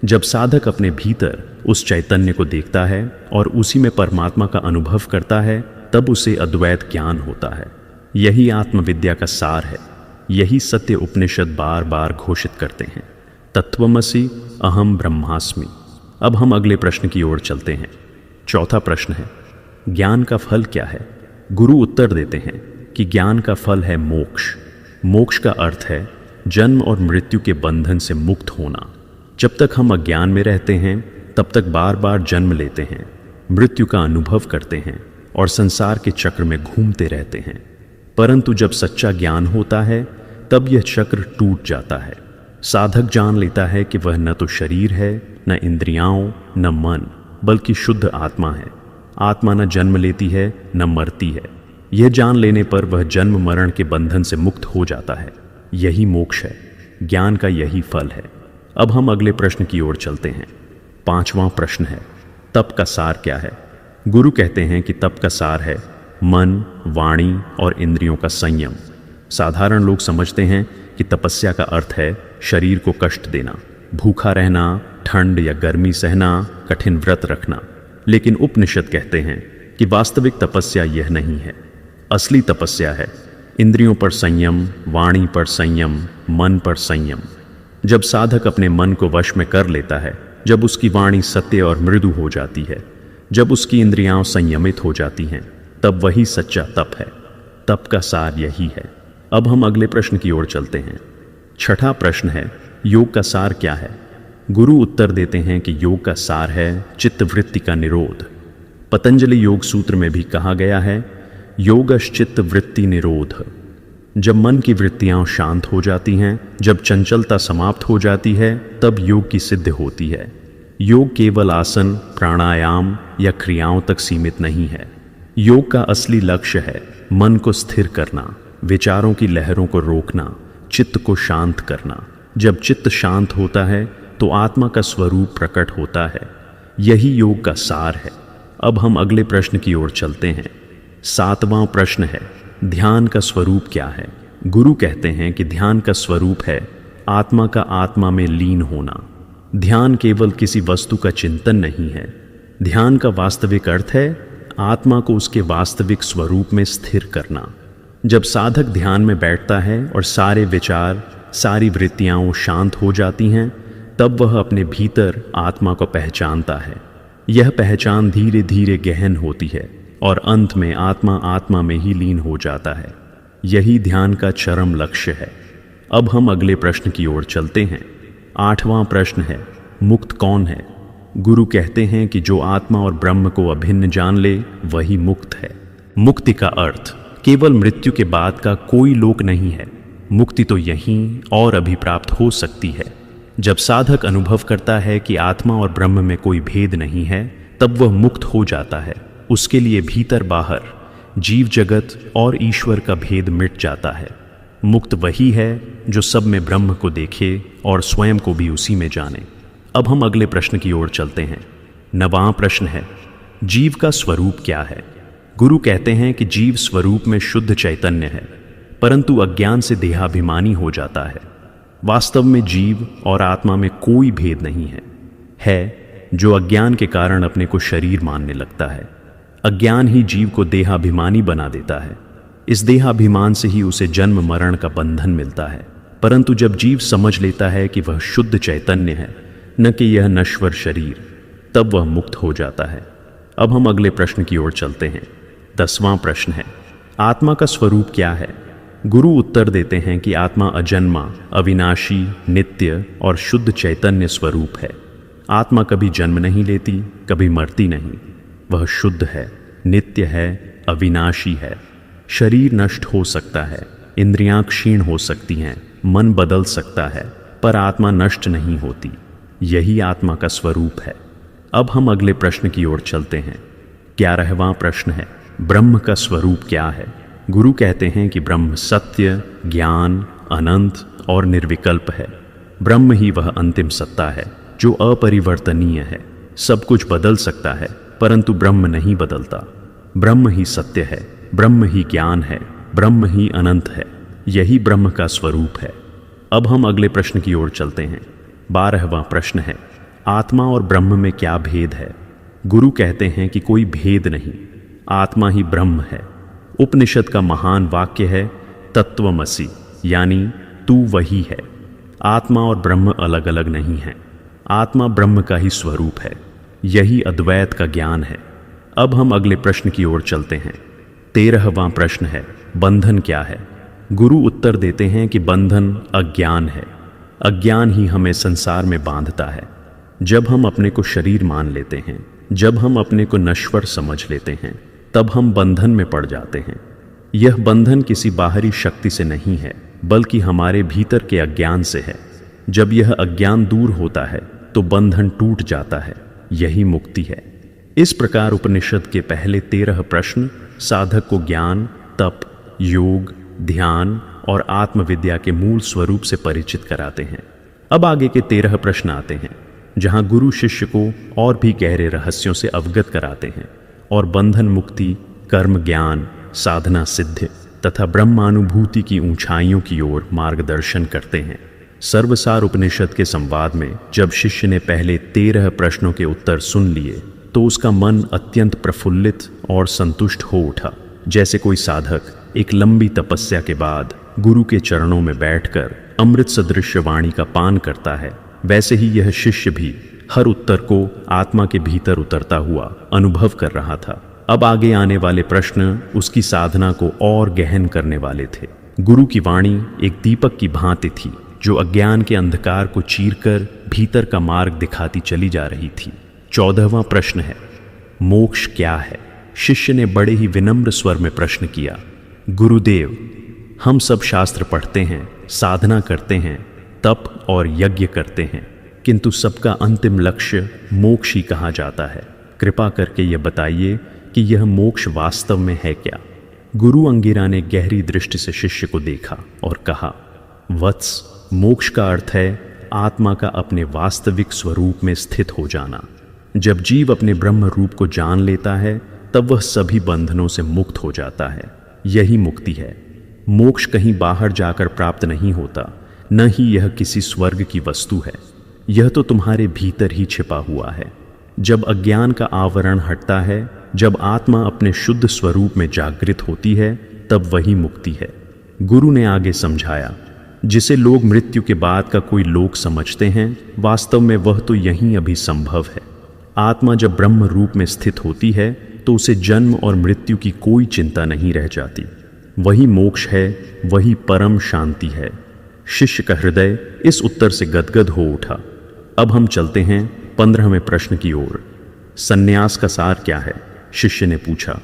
जब साधक अपने भीतर उस चैतन्य को देखता है और उसी में परमात्मा का अनुभव करता है, तब उसे अद्वैत ज्ञान होता है। यही आत्मविद्या का सार है। यही सत्य उपनिषद बार बार घोषित करते हैं, तत्वमसि अहम ब्रह्मास्मि। अब हम अगले प्रश्न की ओर चलते हैं। चौथा प्रश्न है, ज्ञान का फल क्या है? गुरु उत्तर देते हैं कि ज्ञान का फल है मोक्ष। मोक्ष का अर्थ है जन्म और मृत्यु के बंधन से मुक्त होना। जब तक हम अज्ञान में रहते हैं तब तक बार बार जन्म लेते हैं, मृत्यु का अनुभव करते हैं और संसार के चक्र में घूमते रहते हैं। परंतु जब सच्चा ज्ञान होता है तब यह चक्र टूट जाता है। साधक जान लेता है कि वह न तो शरीर है, न इंद्रियाओं, न मन, बल्कि शुद्ध आत्मा है। आत्मा न जन्म लेती है न मरती है। यह जान लेने पर वह जन्म मरण के बंधन से मुक्त हो जाता है। यही मोक्ष है। ज्ञान का यही फल है। अब हम अगले प्रश्न की ओर चलते हैं। पांचवां प्रश्न है, तप का सार क्या है? गुरु कहते हैं कि तप का सार है मन, वाणी और इंद्रियों का संयम। साधारण लोग समझते हैं कि तपस्या का अर्थ है शरीर को कष्ट देना, भूखा रहना, ठंड या गर्मी सहना, कठिन व्रत रखना। लेकिन उपनिषद कहते हैं कि वास्तविक तपस्या यह नहीं है। असली तपस्या है इंद्रियों पर संयम, वाणी पर संयम, मन पर संयम। जब साधक अपने मन को वश में कर लेता है, जब उसकी वाणी सत्य और मृदु हो जाती है, जब उसकी इंद्रियां संयमित हो जाती हैं, तब वही सच्चा तप है। तप का सार यही है। अब हम अगले प्रश्न की ओर चलते हैं। छठा प्रश्न है, योग का सार क्या है? गुरु उत्तर देते हैं कि योग का सार है चित्तवृत्ति का निरोध। पतंजलि योग सूत्र में भी कहा गया है योगश्चित्त वृत्ति निरोध। जब मन की वृत्तियां शांत हो जाती हैं, जब चंचलता समाप्त हो जाती है, तब योग की सिद्धि होती है। योग केवल आसन, प्राणायाम या क्रियाओं तक सीमित नहीं है। योग का असली लक्ष्य है मन को स्थिर करना, विचारों की लहरों को रोकना, चित्त को शांत करना। जब चित्त शांत होता है तो आत्मा का स्वरूप प्रकट होता है। यही योग का सार है। अब हम अगले प्रश्न की ओर चलते हैं। 7वां प्रश्न है ध्यान का स्वरूप क्या है। गुरु कहते हैं कि ध्यान का स्वरूप है आत्मा का आत्मा में लीन होना। ध्यान केवल किसी वस्तु का चिंतन नहीं है। ध्यान का वास्तविक अर्थ है आत्मा को उसके वास्तविक स्वरूप में स्थिर करना। जब साधक ध्यान में बैठता है और सारे विचार, सारी वृत्तियां शांत हो जाती हैं, तब वह अपने भीतर आत्मा को पहचानता है। यह पहचान धीरे धीरे गहन होती है और अंत में आत्मा आत्मा में ही लीन हो जाता है। यही ध्यान का चरम लक्ष्य है। अब हम अगले प्रश्न की ओर चलते हैं। 8वां प्रश्न है मुक्त कौन है। गुरु कहते हैं कि जो आत्मा और ब्रह्म को अभिन्न जान ले वही मुक्त है। मुक्ति का अर्थ केवल मृत्यु के बाद का कोई लोक नहीं है। मुक्ति तो यहीं और अभी प्राप्त हो सकती है। जब साधक अनुभव करता है कि आत्मा और ब्रह्म में कोई भेद नहीं है, तब वह मुक्त हो जाता है। उसके लिए भीतर बाहर, जीव जगत और ईश्वर का भेद मिट जाता है। मुक्त वही है जो सब में ब्रह्म को देखे और स्वयं को भी उसी में जाने। अब हम अगले प्रश्न की ओर चलते हैं। 9वां प्रश्न है जीव का स्वरूप क्या है। गुरु कहते हैं कि जीव स्वरूप में शुद्ध चैतन्य है, परंतु अज्ञान से देहाभिमानी हो जाता है। वास्तव में जीव और आत्मा में कोई भेद नहीं है जो अज्ञान के कारण अपने को शरीर मानने लगता है। अज्ञान ही जीव को देहाभिमानी बना देता है। इस देहाभिमान से ही उसे जन्म मरण का बंधन मिलता है। परंतु जब जीव समझ लेता है कि वह शुद्ध चैतन्य है, न कि यह नश्वर शरीर, तब वह मुक्त हो जाता है। अब हम अगले प्रश्न की ओर चलते हैं। 10वां प्रश्न है आत्मा का स्वरूप क्या है। गुरु उत्तर देते हैं कि आत्मा अजन्मा, अविनाशी, नित्य और शुद्ध चैतन्य स्वरूप है। आत्मा कभी जन्म नहीं लेती, कभी मरती नहीं। वह शुद्ध है, नित्य है, अविनाशी है। शरीर नष्ट हो सकता है, इंद्रियां क्षीण हो सकती हैं, मन बदल सकता है, पर आत्मा नष्ट नहीं होती। यही आत्मा का स्वरूप है। अब हम अगले प्रश्न की ओर चलते हैं। 11वां प्रश्न है ब्रह्म का स्वरूप क्या है। गुरु कहते हैं कि ब्रह्म सत्य, ज्ञान, अनंत और निर्विकल्प है। ब्रह्म ही वह अंतिम सत्ता है जो अपरिवर्तनीय है। सब कुछ बदल सकता है, परंतु ब्रह्म नहीं बदलता। ब्रह्म ही सत्य है, ब्रह्म ही ज्ञान है, ब्रह्म ही अनंत है। यही ब्रह्म का स्वरूप है। अब हम अगले प्रश्न की ओर चलते हैं। 12वां प्रश्न है आत्मा और ब्रह्म में क्या भेद है। गुरु कहते हैं कि कोई भेद नहीं, आत्मा ही ब्रह्म है। उपनिषद का महान वाक्य है तत्वमसि, यानी तू वही है। आत्मा और ब्रह्म अलग अलग नहीं है। आत्मा ब्रह्म का ही स्वरूप है। यही अद्वैत का ज्ञान है। अब हम अगले प्रश्न की ओर चलते हैं। 13वां प्रश्न है बंधन क्या है। गुरु उत्तर देते हैं कि बंधन अज्ञान है। अज्ञान ही हमें संसार में बांधता है। जब हम अपने को शरीर मान लेते हैं, जब हम अपने को नश्वर समझ लेते हैं, तब हम बंधन में पड़ जाते हैं। यह बंधन किसी बाहरी शक्ति से नहीं है, बल्कि हमारे भीतर के अज्ञान से है। जब यह अज्ञान दूर होता है तो बंधन टूट जाता है। यही मुक्ति है। इस प्रकार उपनिषद के पहले 13 प्रश्न साधक को ज्ञान, तप, योग, ध्यान और आत्मविद्या के मूल स्वरूप से परिचित कराते हैं। अब आगे के 13 प्रश्न आते हैं, जहां गुरु शिष्य को और भी गहरे रहस्यों से अवगत कराते हैं और बंधन मुक्ति, कर्म ज्ञान, साधना सिद्धि तथा ब्रह्मानुभूति की ऊंचाइयों की ओर मार्गदर्शन करते हैं। सर्वसार उपनिषद के संवाद में जब शिष्य ने पहले 13 प्रश्नों के उत्तर सुन लिए, तो उसका मन अत्यंत प्रफुल्लित और संतुष्ट हो उठा। जैसे कोई साधक एक लंबी तपस्या के बाद गुरु के चरणों में बैठकर अमृत सदृश वाणी का पान करता है, वैसे ही यह शिष्य भी हर उत्तर को आत्मा के भीतर उतरता हुआ अनुभव कर रहा था। अब आगे आने वाले प्रश्न उसकी साधना को और गहन करने वाले थे। गुरु की वाणी एक दीपक की भांति थी जो अज्ञान के अंधकार को चीरकर भीतर का मार्ग दिखाती चली जा रही थी। 14वां प्रश्न है, मोक्ष क्या है? शिष्य ने बड़े ही विनम्र स्वर में प्रश्न किया। गुरुदेव, हम सब शास्त्र पढ़ते हैं, साधना करते हैं, तप और यज्ञ करते हैं, किंतु सबका अंतिम लक्ष्य मोक्ष ही कहा जाता है। कृपा करके यह बताइए कि यह मोक्ष वास्तव में है क्या? गुरु अंगिरा ने गहरी दृष्टि से शिष्य को देखा और कहा, वत्स, मोक्ष का अर्थ है आत्मा का अपने वास्तविक स्वरूप में स्थित हो जाना। जब जीव अपने ब्रह्म रूप को जान लेता है तब वह सभी बंधनों से मुक्त हो जाता है। यही मुक्ति है। मोक्ष कहीं बाहर जाकर प्राप्त नहीं होता, न ही यह किसी स्वर्ग की वस्तु है। यह तो तुम्हारे भीतर ही छिपा हुआ है। जब अज्ञान का आवरण हटता है, जब आत्मा अपने शुद्ध स्वरूप में जागृत होती है, तब वही मुक्ति है। गुरु ने आगे समझाया, जिसे लोग मृत्यु के बाद का कोई लोक समझते हैं, वास्तव में वह तो यहीं अभी संभव है। आत्मा जब ब्रह्म रूप में स्थित होती है तो उसे जन्म और मृत्यु की कोई चिंता नहीं रह जाती। वही मोक्ष है, वही परम शांति है। शिष्य का हृदय इस उत्तर से गदगद हो उठा। अब हम चलते हैं 15वें प्रश्न की ओर। सन्यास का सार क्या है? शिष्य ने पूछा।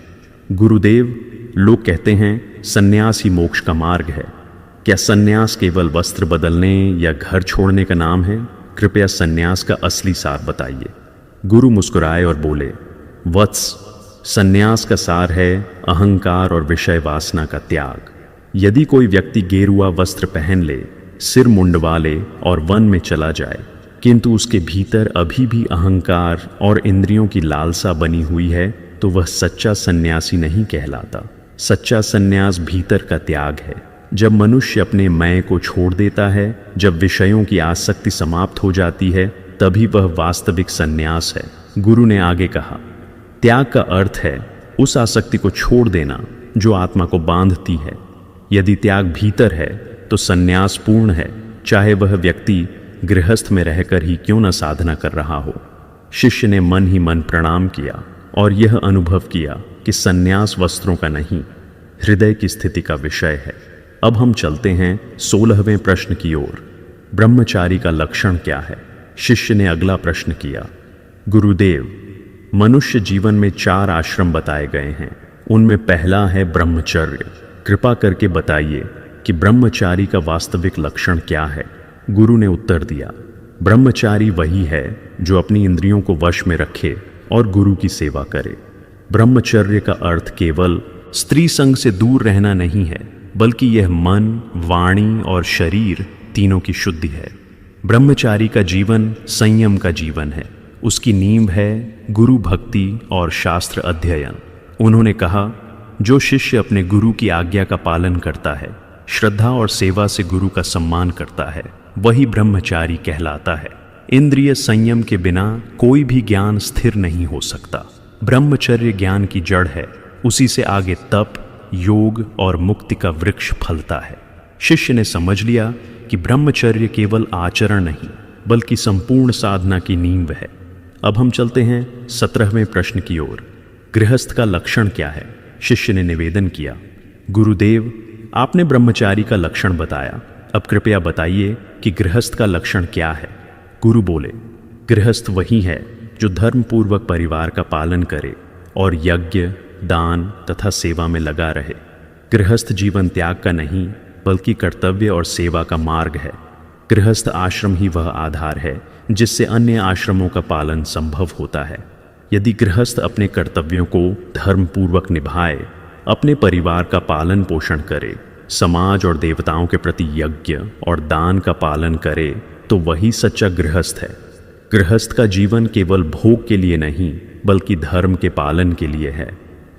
गुरुदेव, लोग कहते हैं सन्यास ही मोक्ष का मार्ग है। क्या सन्यास केवल वस्त्र बदलने या घर छोड़ने का नाम है? कृपया सन्यास का असली सार बताइए। गुरु मुस्कुराए और बोले, वत्स, सन्यास का सार है अहंकार और विषय वासना का त्याग। यदि कोई व्यक्ति गेरुआ वस्त्र पहन ले, सिर मुंडवा ले और वन में चला जाए, किंतु उसके भीतर अभी भी अहंकार और इंद्रियों की लालसा बनी हुई है, तो वह सच्चा सन्यासी नहीं कहलाता। सच्चा सन्यास भीतर का त्याग है। जब मनुष्य अपने मैं को छोड़ देता है, जब विषयों की आसक्ति समाप्त हो जाती है, तभी वह वास्तविक सन्यास है। गुरु ने आगे कहा, त्याग का अर्थ है उस आसक्ति को छोड़ देना जो आत्मा को बांधती है। यदि त्याग भीतर है तो सन्यास पूर्ण है, चाहे वह व्यक्ति गृहस्थ में रहकर ही क्यों न साधना कर रहा हो। शिष्य ने मन ही मन प्रणाम किया और यह अनुभव किया कि सन्यास वस्त्रों का नहीं, हृदय की स्थिति का विषय है। अब हम चलते हैं 16वें प्रश्न की ओर। ब्रह्मचारी का लक्षण क्या है? शिष्य ने अगला प्रश्न किया। गुरुदेव, मनुष्य जीवन में 4 आश्रम बताए गए हैं। उनमें पहला है ब्रह्मचर्य। कृपा करके बताइए कि ब्रह्मचारी का वास्तविक लक्षण क्या है? गुरु ने उत्तर दिया, ब्रह्मचारी वही है जो अपनी इंद्रियों को वश में रखे और गुरु की सेवा करे। ब्रह्मचर्य का अर्थ केवल स्त्री संग से दूर रहना नहीं है, बल्कि यह मन, वाणी और शरीर तीनों की शुद्धि है। ब्रह्मचारी का जीवन संयम का जीवन है। उसकी नींव है गुरु भक्ति और शास्त्र अध्ययन। उन्होंने कहा, जो शिष्य अपने गुरु की आज्ञा का पालन करता है, श्रद्धा और सेवा से गुरु का सम्मान करता है, वही ब्रह्मचारी कहलाता है। इंद्रिय संयम के बिना कोई भी ज्ञान स्थिर नहीं हो सकता। ब्रह्मचर्य ज्ञान की जड़ है, उसी से आगे तप, योग और मुक्ति का वृक्ष फलता है। शिष्य ने समझ लिया कि ब्रह्मचर्य केवल आचरण नहीं, बल्कि संपूर्ण साधना की नींव है। अब हम चलते हैं 17वें प्रश्न की ओर। गृहस्थ का लक्षण क्या है? शिष्य ने निवेदन किया। गुरुदेव, आपने ब्रह्मचारी का लक्षण बताया, अब कृपया बताइए कि गृहस्थ का लक्षण क्या है? गुरु बोले, गृहस्थ वही है जो धर्मपूर्वक परिवार का पालन करे और यज्ञ, दान तथा सेवा में लगा रहे। गृहस्थ जीवन त्याग का नहीं, बल्कि कर्तव्य और सेवा का मार्ग है। गृहस्थ आश्रम ही वह आधार है जिससे अन्य आश्रमों का पालन संभव होता है। यदि गृहस्थ अपने कर्तव्यों को धर्मपूर्वक निभाए, अपने परिवार का पालन पोषण करे, समाज और देवताओं के प्रति यज्ञ और दान का पालन करे, तो वही सच्चा गृहस्थ है। गृहस्थ का जीवन केवल भोग के लिए नहीं, बल्कि धर्म के पालन के लिए है।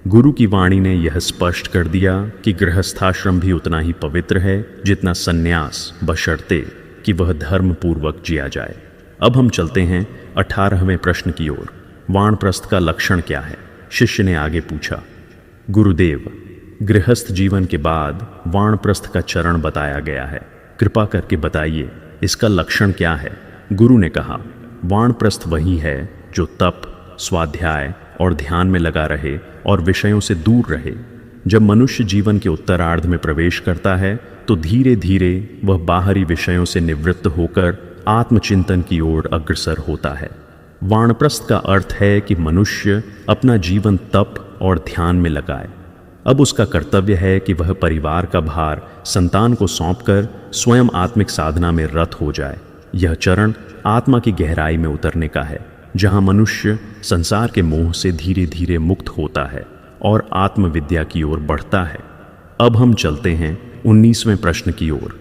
गुरु की वाणी ने यह स्पष्ट कर दिया कि गृहस्थाश्रम भी उतना ही पवित्र है जितना सन्यास, बशर्ते कि वह धर्मपूर्वक जिया जाए। अब हम चलते हैं 18वें प्रश्न की ओर। वानप्रस्थ का लक्षण क्या है? शिष्य ने आगे पूछा। गुरुदेव, गृहस्थ जीवन के बाद वानप्रस्थ का चरण बताया गया है। कृपा करके बताइए इसका लक्षण क्या है? गुरु ने कहा, वानप्रस्थ वही है जो तप, स्वाध्याय और ध्यान में लगा रहे और विषयों से दूर रहे। जब मनुष्य जीवन के उत्तरार्ध में प्रवेश करता है तो धीरे धीरे वह बाहरी विषयों से निवृत्त होकर आत्मचिंतन की ओर अग्रसर होता है। वानप्रस्थ का अर्थ है कि मनुष्य अपना जीवन तप और ध्यान में लगाए। अब उसका कर्तव्य है कि वह परिवार का भार संतान को सौंपकर स्वयं आत्मिक साधना में रत हो जाए। यह चरण आत्मा की गहराई में उतरने का है, जहाँ मनुष्य संसार के मोह से धीरे धीरे मुक्त होता है और आत्मविद्या की ओर बढ़ता है। अब हम चलते हैं 19वें प्रश्न की ओर।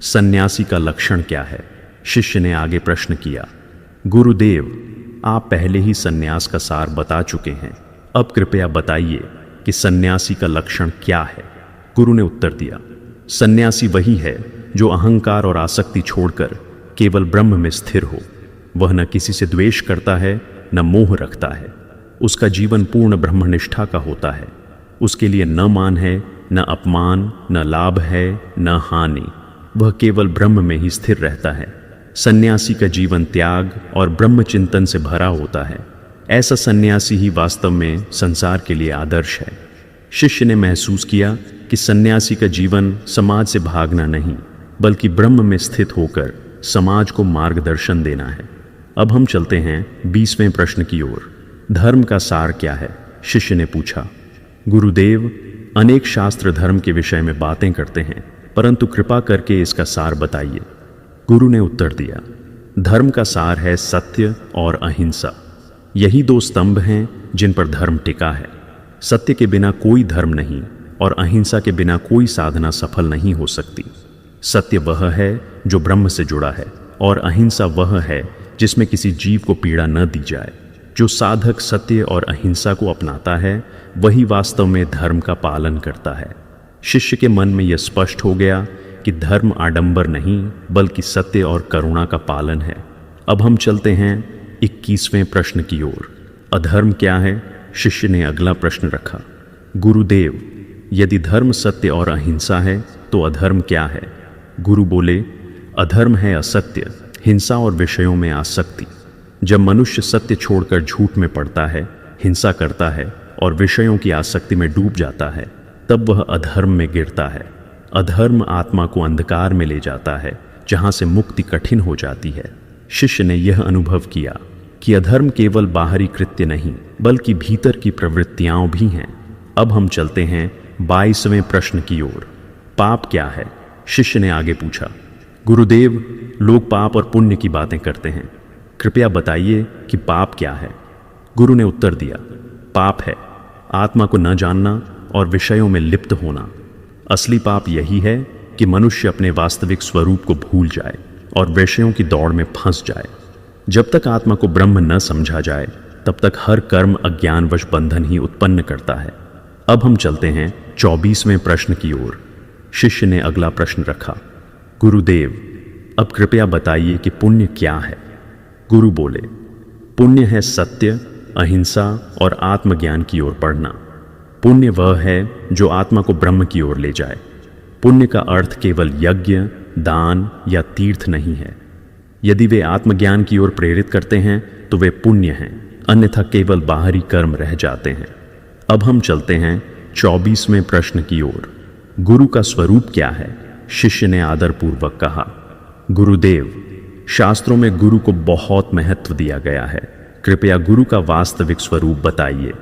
सन्यासी का लक्षण क्या है? शिष्य ने आगे प्रश्न किया। गुरुदेव, आप पहले ही सन्यास का सार बता चुके हैं, अब कृपया बताइए कि सन्यासी का लक्षण क्या है? गुरु ने उत्तर दिया, सन्यासी वही है जो अहंकार और आसक्ति छोड़कर केवल ब्रह्म में स्थिर हो। वह न किसी से द्वेष करता है, न मोह रखता है। उसका जीवन पूर्ण ब्रह्मनिष्ठा का होता है। उसके लिए न मान है, न अपमान, न लाभ है, न हानि। वह केवल ब्रह्म में ही स्थिर रहता है। सन्यासी का जीवन त्याग और ब्रह्म चिंतन से भरा होता है। ऐसा सन्यासी ही वास्तव में संसार के लिए आदर्श है। शिष्य ने महसूस किया कि सन्यासी का जीवन समाज से भागना नहीं, बल्कि ब्रह्म में स्थित होकर समाज को मार्गदर्शन देना है। अब हम चलते हैं 20वें प्रश्न की ओर। धर्म का सार क्या है? शिष्य ने पूछा। गुरुदेव, अनेक शास्त्र धर्म के विषय में बातें करते हैं, परंतु कृपा करके इसका सार बताइए। गुरु ने उत्तर दिया, धर्म का सार है सत्य और अहिंसा। यही दो स्तंभ हैं जिन पर धर्म टिका है। सत्य के बिना कोई धर्म नहीं और अहिंसा के बिना कोई साधना सफल नहीं हो सकती। सत्य वह है जो ब्रह्म से जुड़ा है और अहिंसा वह है जिसमें किसी जीव को पीड़ा न दी जाए। जो साधक सत्य और अहिंसा को अपनाता है वही वास्तव में धर्म का पालन करता है। शिष्य के मन में यह स्पष्ट हो गया कि धर्म आडंबर नहीं बल्कि सत्य और करुणा का पालन है। अब हम चलते हैं 21वें प्रश्न की ओर। अधर्म क्या है? शिष्य ने अगला प्रश्न रखा। गुरुदेव, यदि धर्म सत्य और अहिंसा है तो अधर्म क्या है? गुरु बोले, अधर्म है असत्य, हिंसा और विषयों में आसक्ति। जब मनुष्य सत्य छोड़कर झूठ में पड़ता है, हिंसा करता है और विषयों की आसक्ति में डूब जाता है, तब वह अधर्म में गिरता है। अधर्म आत्मा को अंधकार में ले जाता है, जहाँ से मुक्ति कठिन हो जाती है। शिष्य ने यह अनुभव किया कि अधर्म केवल बाहरी कृत्य नहीं बल्कि भीतर की प्रवृत्तियां भी हैं। अब हम चलते हैं 22वें प्रश्न की ओर। पाप क्या है? शिष्य ने आगे पूछा। गुरुदेव, लोग पाप और पुण्य की बातें करते हैं, कृपया बताइए कि पाप क्या है? गुरु ने उत्तर दिया, पाप है आत्मा को न जानना और विषयों में लिप्त होना। असली पाप यही है कि मनुष्य अपने वास्तविक स्वरूप को भूल जाए और विषयों की दौड़ में फंस जाए। जब तक आत्मा को ब्रह्म न समझा जाए तब तक हर कर्म अज्ञानवश बंधन ही उत्पन्न करता है। अब हम चलते हैं 24वें प्रश्न की ओर। शिष्य ने अगला प्रश्न रखा। गुरुदेव, अब कृपया बताइए कि पुण्य क्या है? गुरु बोले, पुण्य है सत्य, अहिंसा और आत्मज्ञान की ओर बढ़ना। पुण्य वह है जो आत्मा को ब्रह्म की ओर ले जाए। पुण्य का अर्थ केवल यज्ञ, दान या तीर्थ नहीं है। यदि वे आत्मज्ञान की ओर प्रेरित करते हैं तो वे पुण्य हैं, अन्यथा केवल बाहरी कर्म रह जाते हैं। अब हम चलते हैं 24वें प्रश्न की ओर। गुरु का स्वरूप क्या है? शिष्य ने आदरपूर्वक कहा। गुरुदेव, शास्त्रों में गुरु को बहुत महत्व दिया गया है, कृपया गुरु का वास्तविक स्वरूप बताइए।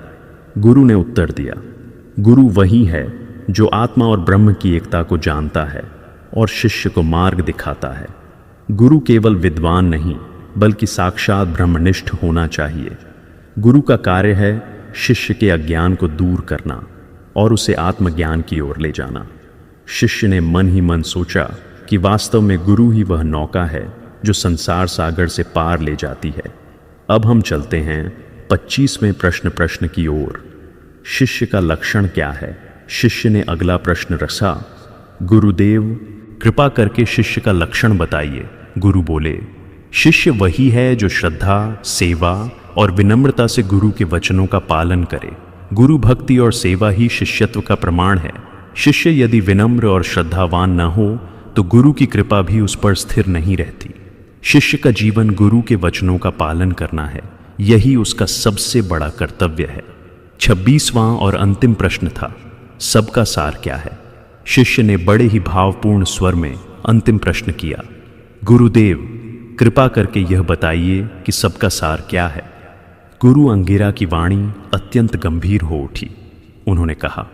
गुरु ने उत्तर दिया, गुरु वही है जो आत्मा और ब्रह्म की एकता को जानता है और शिष्य को मार्ग दिखाता है। गुरु केवल विद्वान नहीं बल्कि साक्षात ब्रह्मनिष्ठ होना चाहिए। गुरु का कार्य है शिष्य के अज्ञान को दूर करना और उसे आत्मज्ञान की ओर ले जाना। शिष्य ने मन ही मन सोचा कि वास्तव में गुरु ही वह नौका है जो संसार सागर से पार ले जाती है। अब हम चलते हैं 25वें प्रश्न की ओर। शिष्य का लक्षण क्या है? शिष्य ने अगला प्रश्न रखा। गुरुदेव, कृपा करके शिष्य का लक्षण बताइए। गुरु बोले, शिष्य वही है जो श्रद्धा, सेवा और विनम्रता से गुरु के वचनों का पालन करे। गुरु भक्ति और सेवा ही शिष्यत्व का प्रमाण है। शिष्य यदि विनम्र और श्रद्धावान न हो तो गुरु की कृपा भी उस पर स्थिर नहीं रहती। शिष्य का जीवन गुरु के वचनों का पालन करना है, यही उसका सबसे बड़ा कर्तव्य है। 26वां और अंतिम प्रश्न था। सबका सार क्या है? शिष्य ने बड़े ही भावपूर्ण स्वर में अंतिम प्रश्न किया। गुरुदेव, कृपा करके यह बताइए कि सबका सार क्या है? गुरु अंगिरा की वाणी अत्यंत गंभीर हो उठी। उन्होंने कहा,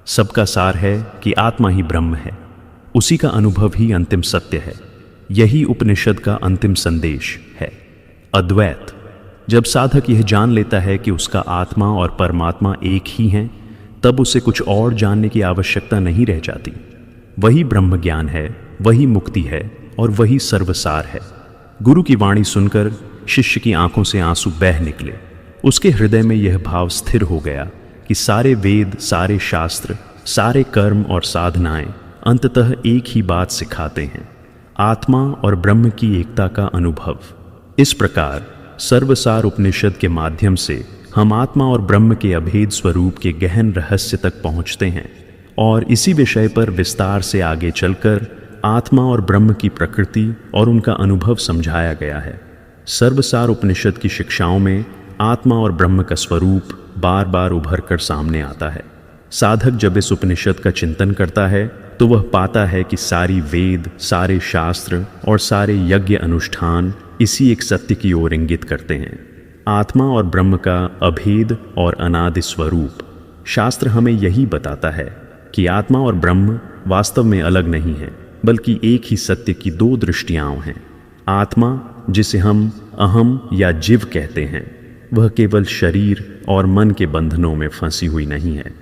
सबका सार है कि आत्मा ही ब्रह्म है, उसी का अनुभव ही अंतिम सत्य है। यही उपनिषद का अंतिम संदेश है, अद्वैत। जब साधक यह जान लेता है कि उसका आत्मा और परमात्मा एक ही हैं, तब उसे कुछ और जानने की आवश्यकता नहीं रह जाती। वही ब्रह्म ज्ञान है, वही मुक्ति है और वही सर्वसार है। गुरु की वाणी सुनकर शिष्य की आंखों से आंसू बह निकले। उसके हृदय में यह भाव स्थिर हो गया कि सारे वेद, सारे शास्त्र, सारे कर्म और साधनाएं अंततः एक ही बात सिखाते हैं, आत्मा और ब्रह्म की एकता का अनुभव। इस प्रकार सर्वसार उपनिषद के माध्यम से हम आत्मा और ब्रह्म के अभेद स्वरूप के गहन रहस्य तक पहुंचते हैं और इसी विषय पर विस्तार से आगे चलकर आत्मा और ब्रह्म की प्रकृति और उनका अनुभव समझाया गया है। सर्वसार उपनिषद की शिक्षाओं में आत्मा और ब्रह्म का स्वरूप बार बार उभर कर सामने आता है। साधक जब इस उपनिषद का चिंतन करता है तो वह पाता है कि सारी वेद, सारे शास्त्र और सारे यज्ञ अनुष्ठान इसी एक सत्य की ओर इंगित करते हैं, आत्मा और ब्रह्म का अभेद और अनादि स्वरूप। शास्त्र हमें यही बताता है कि आत्मा और ब्रह्म वास्तव में अलग नहीं है, बल्कि एक ही सत्य की दो दृष्टियां हैं। आत्मा, जिसे हम अहम या जीव कहते हैं, वह केवल शरीर और मन के बंधनों में फंसी हुई नहीं है।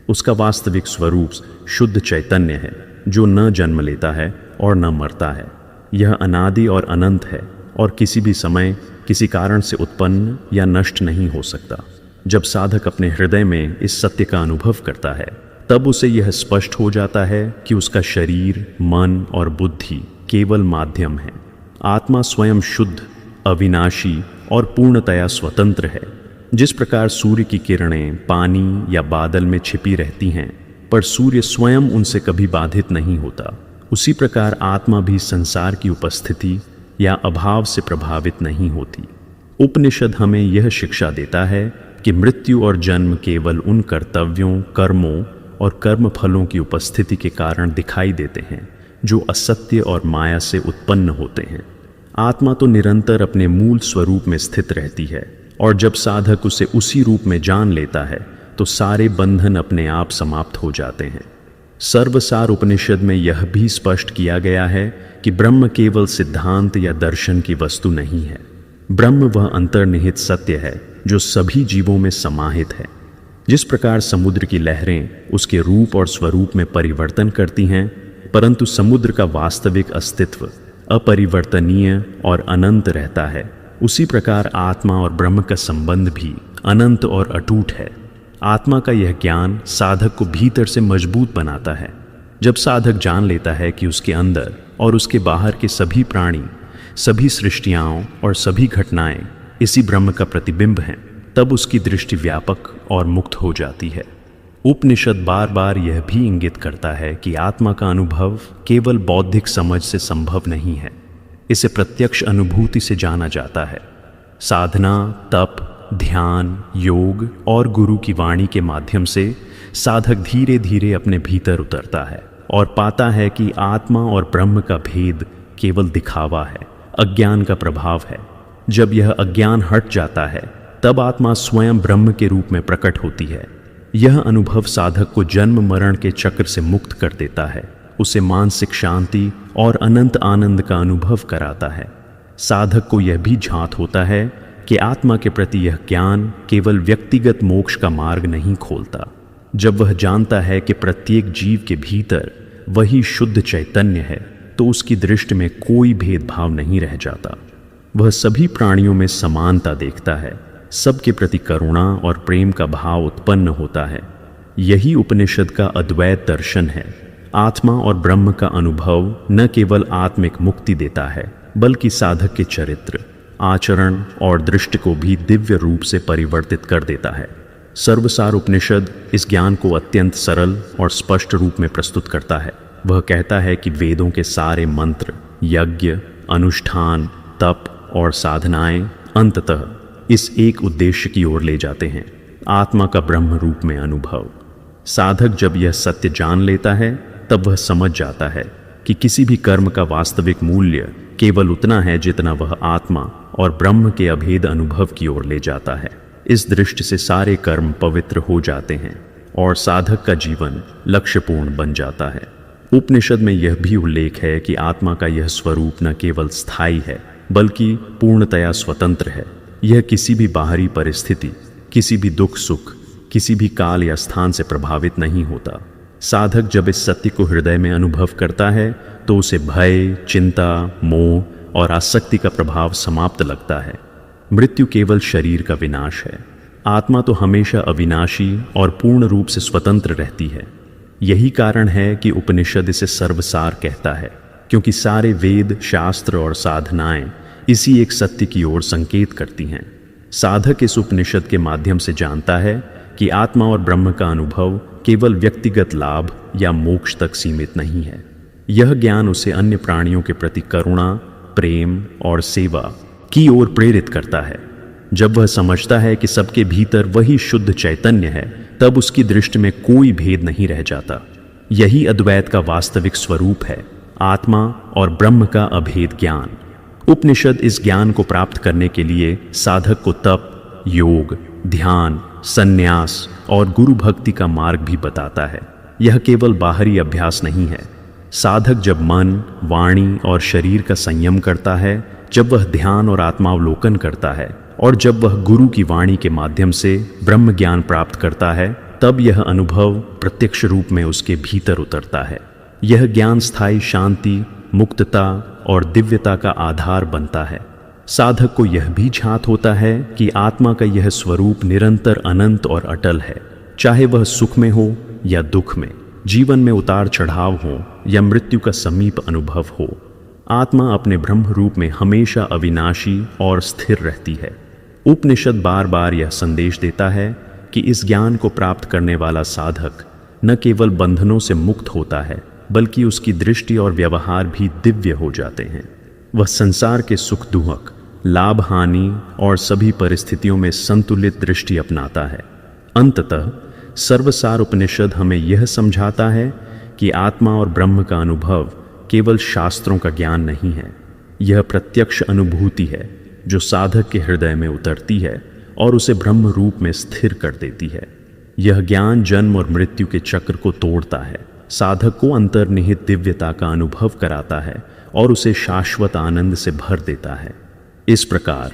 उसका वास्तविक स्वरूप शुद्ध चैतन्य है, जो न जन्म लेता है और न मरता है। यह अनादि और अनंत है और किसी भी समय किसी कारण से उत्पन्न या नष्ट नहीं हो सकता। जब साधक अपने हृदय में इस सत्य का अनुभव करता है, तब उसे यह स्पष्ट हो जाता है कि उसका शरीर, मन और बुद्धि केवल माध्यम है। आत्मा स्वयं शुद्ध, अविनाशी और पूर्णतया स्वतंत्र है। जिस प्रकार सूर्य की किरणें पानी या बादल में छिपी रहती हैं, पर सूर्य स्वयं उनसे कभी बाधित नहीं होता, उसी प्रकार आत्मा भी संसार की उपस्थिति या अभाव से प्रभावित नहीं होती। उपनिषद हमें यह शिक्षा देता है कि मृत्यु और जन्म केवल उन कर्तव्यों, कर्मों और कर्म फलों की उपस्थिति के कारण दिखाई देते हैं जो असत्य और माया से उत्पन्न होते हैं। आत्मा तो निरंतर अपने मूल स्वरूप में स्थित रहती है और जब साधक उसे उसी रूप में जान लेता है तो सारे बंधन अपने आप समाप्त हो जाते हैं। सर्वसार उपनिषद में यह भी स्पष्ट किया गया है कि ब्रह्म केवल सिद्धांत या दर्शन की वस्तु नहीं है। ब्रह्म वह अंतर्निहित सत्य है जो सभी जीवों में समाहित है। जिस प्रकार समुद्र की लहरें उसके रूप और स्वरूप में परिवर्तन करती हैं, परंतु समुद्र का वास्तविक अस्तित्व अपरिवर्तनीय और अनंत रहता है, उसी प्रकार आत्मा और ब्रह्म का संबंध भी अनंत और अटूट है। आत्मा का यह ज्ञान साधक को भीतर से मजबूत बनाता है। जब साधक जान लेता है कि उसके अंदर और उसके बाहर के सभी प्राणी, सभी सृष्टियाँ और सभी घटनाएं इसी ब्रह्म का प्रतिबिंब हैं, तब उसकी दृष्टि व्यापक और मुक्त हो जाती है। उपनिषद बार बार यह भी इंगित करता है कि आत्मा का अनुभव केवल बौद्धिक समझ से संभव नहीं है, इसे प्रत्यक्ष अनुभूति से जाना जाता है। साधना, तप, ध्यान, योग और गुरु की वाणी के माध्यम से साधक धीरे धीरे अपने भीतर उतरता है और पाता है कि आत्मा और ब्रह्म का भेद केवल दिखावा है, अज्ञान का प्रभाव है। जब यह अज्ञान हट जाता है, तब आत्मा स्वयं ब्रह्म के रूप में प्रकट होती है। यह अनुभव साधक को जन्म मरण के चक्र से मुक्त कर देता है, उसे मानसिक शांति और अनंत आनंद का अनुभव कराता है। साधक को यह भी झांत होता है कि आत्मा के प्रति यह ज्ञान केवल व्यक्तिगत मोक्ष का मार्ग नहीं खोलता। जब वह जानता है कि प्रत्येक जीव के भीतर वही शुद्ध चैतन्य है, तो उसकी दृष्टि में कोई भेदभाव नहीं रह जाता। वह सभी प्राणियों में समानता देखता है, सबके प्रति करुणा और प्रेम का भाव उत्पन्न होता है। यही उपनिषद का अद्वैत दर्शन है। आत्मा और ब्रह्म का अनुभव न केवल आत्मिक मुक्ति देता है, बल्कि साधक के चरित्र, आचरण और दृष्टि को भी दिव्य रूप से परिवर्तित कर देता है। सर्वसार उपनिषद इस ज्ञान को अत्यंत सरल और स्पष्ट रूप में प्रस्तुत करता है। वह कहता है कि वेदों के सारे मंत्र, यज्ञ, अनुष्ठान, तप और साधनाएं अंततः इस एक उद्देश्य की ओर ले जाते हैं, आत्मा का ब्रह्म रूप में अनुभव। साधक जब यह सत्य जान लेता है तब वह समझ जाता है कि किसी भी कर्म का वास्तविक मूल्य केवल उतना है जितना वह आत्मा और ब्रह्म के अभेद अनुभव की ओर ले जाता है। इस दृष्टि से सारे कर्म पवित्र हो जाते हैं और साधक का जीवन लक्ष्यपूर्ण बन जाता है। उपनिषद में यह भी उल्लेख है कि आत्मा का यह स्वरूप न केवल स्थायी है बल्कि पूर्णतया स्वतंत्र है। यह किसी भी बाहरी परिस्थिति, किसी भी दुख सुख, किसी भी काल या स्थान से प्रभावित नहीं होता। साधक जब इस सत्य को हृदय में अनुभव करता है तो उसे भय, चिंता, मोह और आसक्ति का प्रभाव समाप्त लगता है। मृत्यु केवल शरीर का विनाश है। आत्मा तो हमेशा अविनाशी और पूर्ण रूप से स्वतंत्र रहती है। यही कारण है कि उपनिषद इसे सर्वसार कहता है, क्योंकि सारे वेद, शास्त्र और साधनाएं इसी एक सत्य की ओर संकेत करती हैं। साधक इस उपनिषद के माध्यम से जानता है कि आत्मा और ब्रह्म का अनुभव केवल व्यक्तिगत लाभ या मोक्ष तक सीमित नहीं है। यह ज्ञान उसे अन्य प्राणियों के प्रति करुणा, प्रेम और सेवा की ओर प्रेरित करता है। जब वह समझता है कि सबके भीतर वही शुद्ध चैतन्य है, तब उसकी दृष्टि में कोई भेद नहीं रह जाता। यही अद्वैत का वास्तविक स्वरूप है, आत्मा और ब्रह्म का अभेद ज्ञान। उपनिषद इस ज्ञान को प्राप्त करने के लिए साधक को तप, योग, ध्यान, संन्यास और गुरु भक्ति का मार्ग भी बताता है। यह केवल बाहरी अभ्यास नहीं है। साधक जब मन, वाणी और शरीर का संयम करता है, जब वह ध्यान और आत्मावलोकन करता है और जब वह गुरु की वाणी के माध्यम से ब्रह्म ज्ञान प्राप्त करता है, तब यह अनुभव प्रत्यक्ष रूप में उसके भीतर उतरता है। यह ज्ञान स्थायी शांति, मुक्तता और दिव्यता का आधार बनता है। साधक को यह भी ज्ञात होता है कि आत्मा का यह स्वरूप निरंतर अनंत और अटल है। चाहे वह सुख में हो या दुख में, जीवन में उतार चढ़ाव हो या मृत्यु का समीप अनुभव हो, आत्मा अपने ब्रह्म रूप में हमेशा अविनाशी और स्थिर रहती है। उपनिषद बार बार यह संदेश देता है कि इस ज्ञान को प्राप्त करने वाला साधक न केवल बंधनों से मुक्त होता है, बल्कि उसकी दृष्टि और व्यवहार भी दिव्य हो जाते हैं। वह संसार के सुख दुख, लाभ हानि और सभी परिस्थितियों में संतुलित दृष्टि अपनाता है। अंततः सर्वसार उपनिषद हमें यह समझाता है कि आत्मा और ब्रह्म का अनुभव केवल शास्त्रों का ज्ञान नहीं है। यह प्रत्यक्ष अनुभूति है जो साधक के हृदय में उतरती है और उसे ब्रह्म रूप में स्थिर कर देती है। यह ज्ञान जन्म और मृत्यु के चक्र को तोड़ता है, साधक को अंतर्निहित दिव्यता का अनुभव कराता है और उसे शाश्वत आनंद से भर देता है। इस प्रकार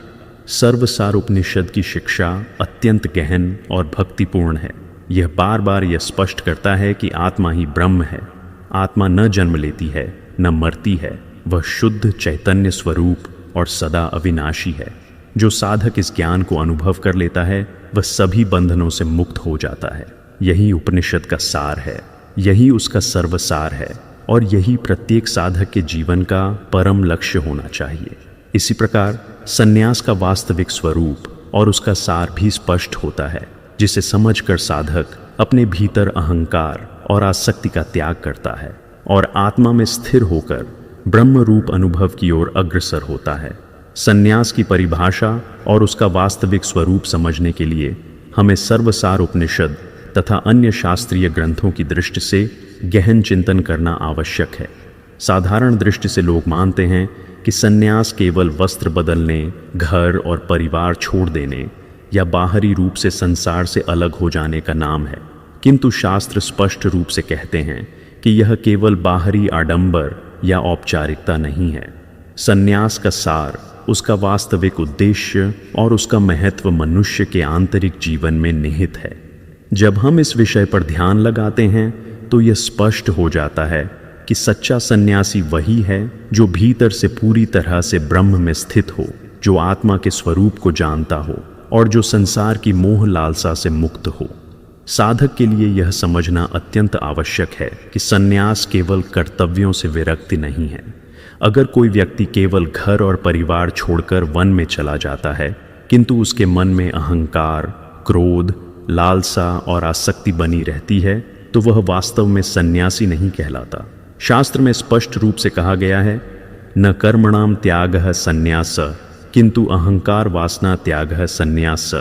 सर्वसार उपनिषद की शिक्षा अत्यंत गहन और भक्तिपूर्ण है। यह बार बार यह स्पष्ट करता है कि आत्मा ही ब्रह्म है। आत्मा न जन्म लेती है, न मरती है। वह शुद्ध चैतन्य स्वरूप और सदा अविनाशी है। जो साधक इस ज्ञान को अनुभव कर लेता है, वह सभी बंधनों से मुक्त हो जाता है। यही उपनिषद का सार है, यही उसका सर्वसार है और यही प्रत्येक साधक के जीवन का परम लक्ष्य होना चाहिए। इसी प्रकार संन्यास का वास्तविक स्वरूप और उसका सार भी स्पष्ट होता है, जिसे समझकर साधक अपने भीतर अहंकार और आसक्ति का त्याग करता है और आत्मा में स्थिर होकर ब्रह्म रूप अनुभव की ओर अग्रसर होता है। संन्यास की परिभाषा और उसका वास्तविक स्वरूप समझने के लिए हमें सर्वसार उपनिषद तथा अन्य शास्त्रीय ग्रंथों की दृष्टि से गहन चिंतन करना आवश्यक है। साधारण दृष्टि से लोग मानते हैं कि संन्यास केवल वस्त्र बदलने, घर और परिवार छोड़ देने या बाहरी रूप से संसार से अलग हो जाने का नाम है, किंतु शास्त्र स्पष्ट रूप से कहते हैं कि यह केवल बाहरी आडंबर या औपचारिकता नहीं है। संन्यास का सार, उसका वास्तविक उद्देश्य और उसका महत्व मनुष्य के आंतरिक जीवन में निहित है। जब हम इस विषय पर ध्यान लगाते हैं तो यह स्पष्ट हो जाता है कि सच्चा सन्यासी वही है जो भीतर से पूरी तरह से ब्रह्म में स्थित हो, जो आत्मा के स्वरूप को जानता हो और जो संसार की मोह लालसा से मुक्त हो। साधक के लिए यह समझना अत्यंत आवश्यक है कि संन्यास केवल कर्तव्यों से विरक्ति नहीं है। अगर कोई व्यक्ति केवल घर और परिवार छोड़कर वन में चला जाता है, किंतु उसके मन में अहंकार, क्रोध, लालसा और आसक्ति बनी रहती है, तो वह वास्तव में सन्यासी नहीं कहलाता। शास्त्र में स्पष्ट रूप से कहा गया है, न कर्मणाम त्यागः संन्यास किंतु अहंकार वासना त्यागः संन्यास।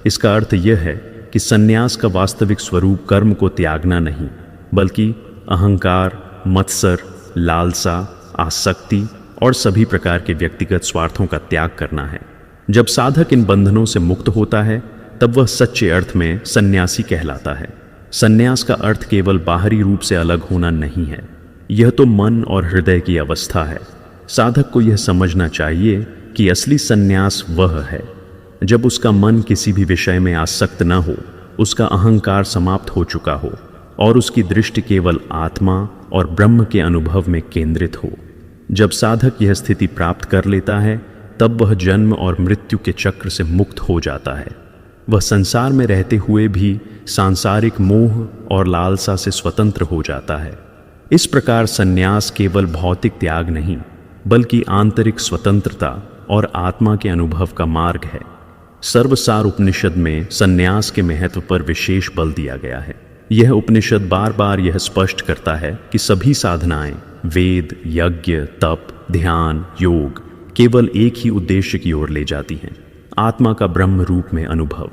इसका अर्थ यह है कि सन्यास का वास्तविक स्वरूप कर्म को त्यागना नहीं, बल्कि अहंकार, मत्सर, लालसा, आसक्ति और सभी प्रकार के व्यक्तिगत स्वार्थों का त्याग करना है। जब साधक इन बंधनों से मुक्त होता है तब वह सच्चे अर्थ में सन्यासी कहलाता है। सन्यास का अर्थ केवल बाहरी रूप से अलग होना नहीं है, यह तो मन और हृदय की अवस्था है। साधक को यह समझना चाहिए कि असली सन्यास वह है जब उसका मन किसी भी विषय में आसक्त न हो, उसका अहंकार समाप्त हो चुका हो और उसकी दृष्टि केवल आत्मा और ब्रह्म के अनुभव में केंद्रित हो। जब साधक यह स्थिति प्राप्त कर लेता है तब वह जन्म और मृत्यु के चक्र से मुक्त हो जाता है। वह संसार में रहते हुए भी सांसारिक मोह और लालसा से स्वतंत्र हो जाता है। इस प्रकार सन्यास केवल भौतिक त्याग नहीं, बल्कि आंतरिक स्वतंत्रता और आत्मा के अनुभव का मार्ग है। सर्वसार उपनिषद में सन्यास के महत्व पर विशेष बल दिया गया है। यह उपनिषद बार बार यह स्पष्ट करता है कि सभी साधनाएं, वेद, यज्ञ, तप, ध्यान, योग केवल एक ही उद्देश्य की ओर ले जाती हैं, आत्मा का ब्रह्म रूप में अनुभव।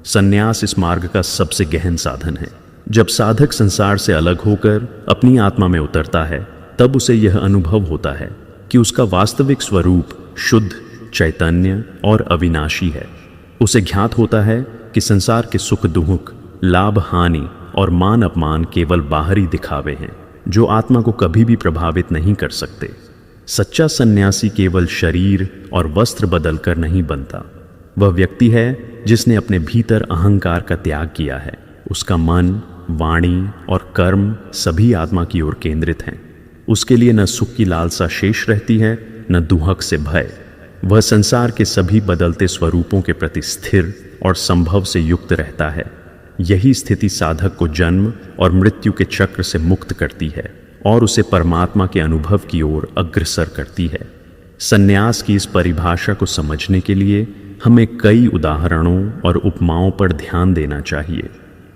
सन्यास इस मार्ग का सबसे गहन साधन है। जब साधक संसार से अलग होकर अपनी आत्मा में उतरता है तब उसे यह अनुभव होता है कि उसका वास्तविक स्वरूप शुद्ध, चैतन्य और अविनाशी है। उसे ज्ञात होता है कि संसार के सुख दुख, लाभ हानि और मान अपमान केवल बाहरी दिखावे हैं जो आत्मा को कभी भी प्रभावित नहीं कर सकते। सच्चा सन्यासी केवल शरीर और वस्त्र बदलकर नहीं बनता। वह व्यक्ति है जिसने अपने भीतर अहंकार का त्याग किया है। उसका मन, वाणी और कर्म सभी आत्मा की ओर केंद्रित हैं। उसके लिए न सुख की लालसा शेष रहती है, न दुहक से भय। वह संसार के सभी बदलते स्वरूपों के प्रति स्थिर और संभव से युक्त रहता है। यही स्थिति साधक को जन्म और मृत्यु के चक्र से मुक्त करती है और उसे परमात्मा के अनुभव की ओर अग्रसर करती है। सन्यास की इस परिभाषा को समझने के लिए हमें कई उदाहरणों और उपमाओं पर ध्यान देना चाहिए।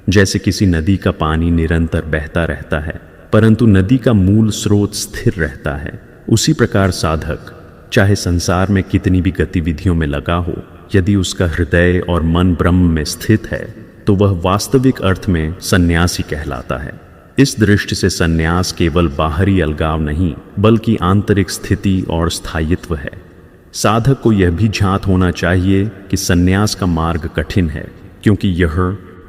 जैसे किसी नदी का पानी निरंतर बहता रहता है, परंतु नदी का मूल स्रोत स्थिर रहता है, उसी प्रकार साधक चाहे संसार में कितनी भी गतिविधियों में लगा हो, यदि उसका हृदय और मन ब्रह्म में स्थित है तो वह वास्तविक अर्थ में सन्यासी कहलाता है। इस दृष्टि से सन्यास केवल बाहरी अलगाव नहीं, बल्कि आंतरिक स्थिति और स्थायित्व है। साधक को यह भी ज्ञात होना चाहिए कि सन्यास का मार्ग कठिन है, क्योंकि यह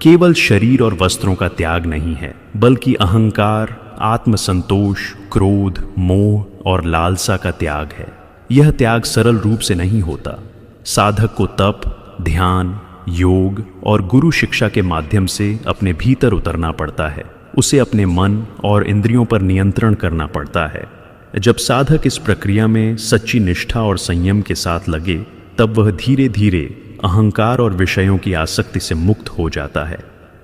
केवल शरीर और वस्त्रों का त्याग नहीं है, बल्कि अहंकार, आत्मसंतोष, क्रोध, मोह और लालसा का त्याग है। यह त्याग सरल रूप से नहीं होता। साधक को तप, ध्यान, योग और गुरु शिक्षा के माध्यम से अपने भीतर उतरना पड़ता है। उसे अपने मन और इंद्रियों पर नियंत्रण करना पड़ता है। जब साधक इस प्रक्रिया में सच्ची निष्ठा और संयम के साथ लगे तब वह धीरे धीरे अहंकार और विषयों की आसक्ति से मुक्त हो जाता है।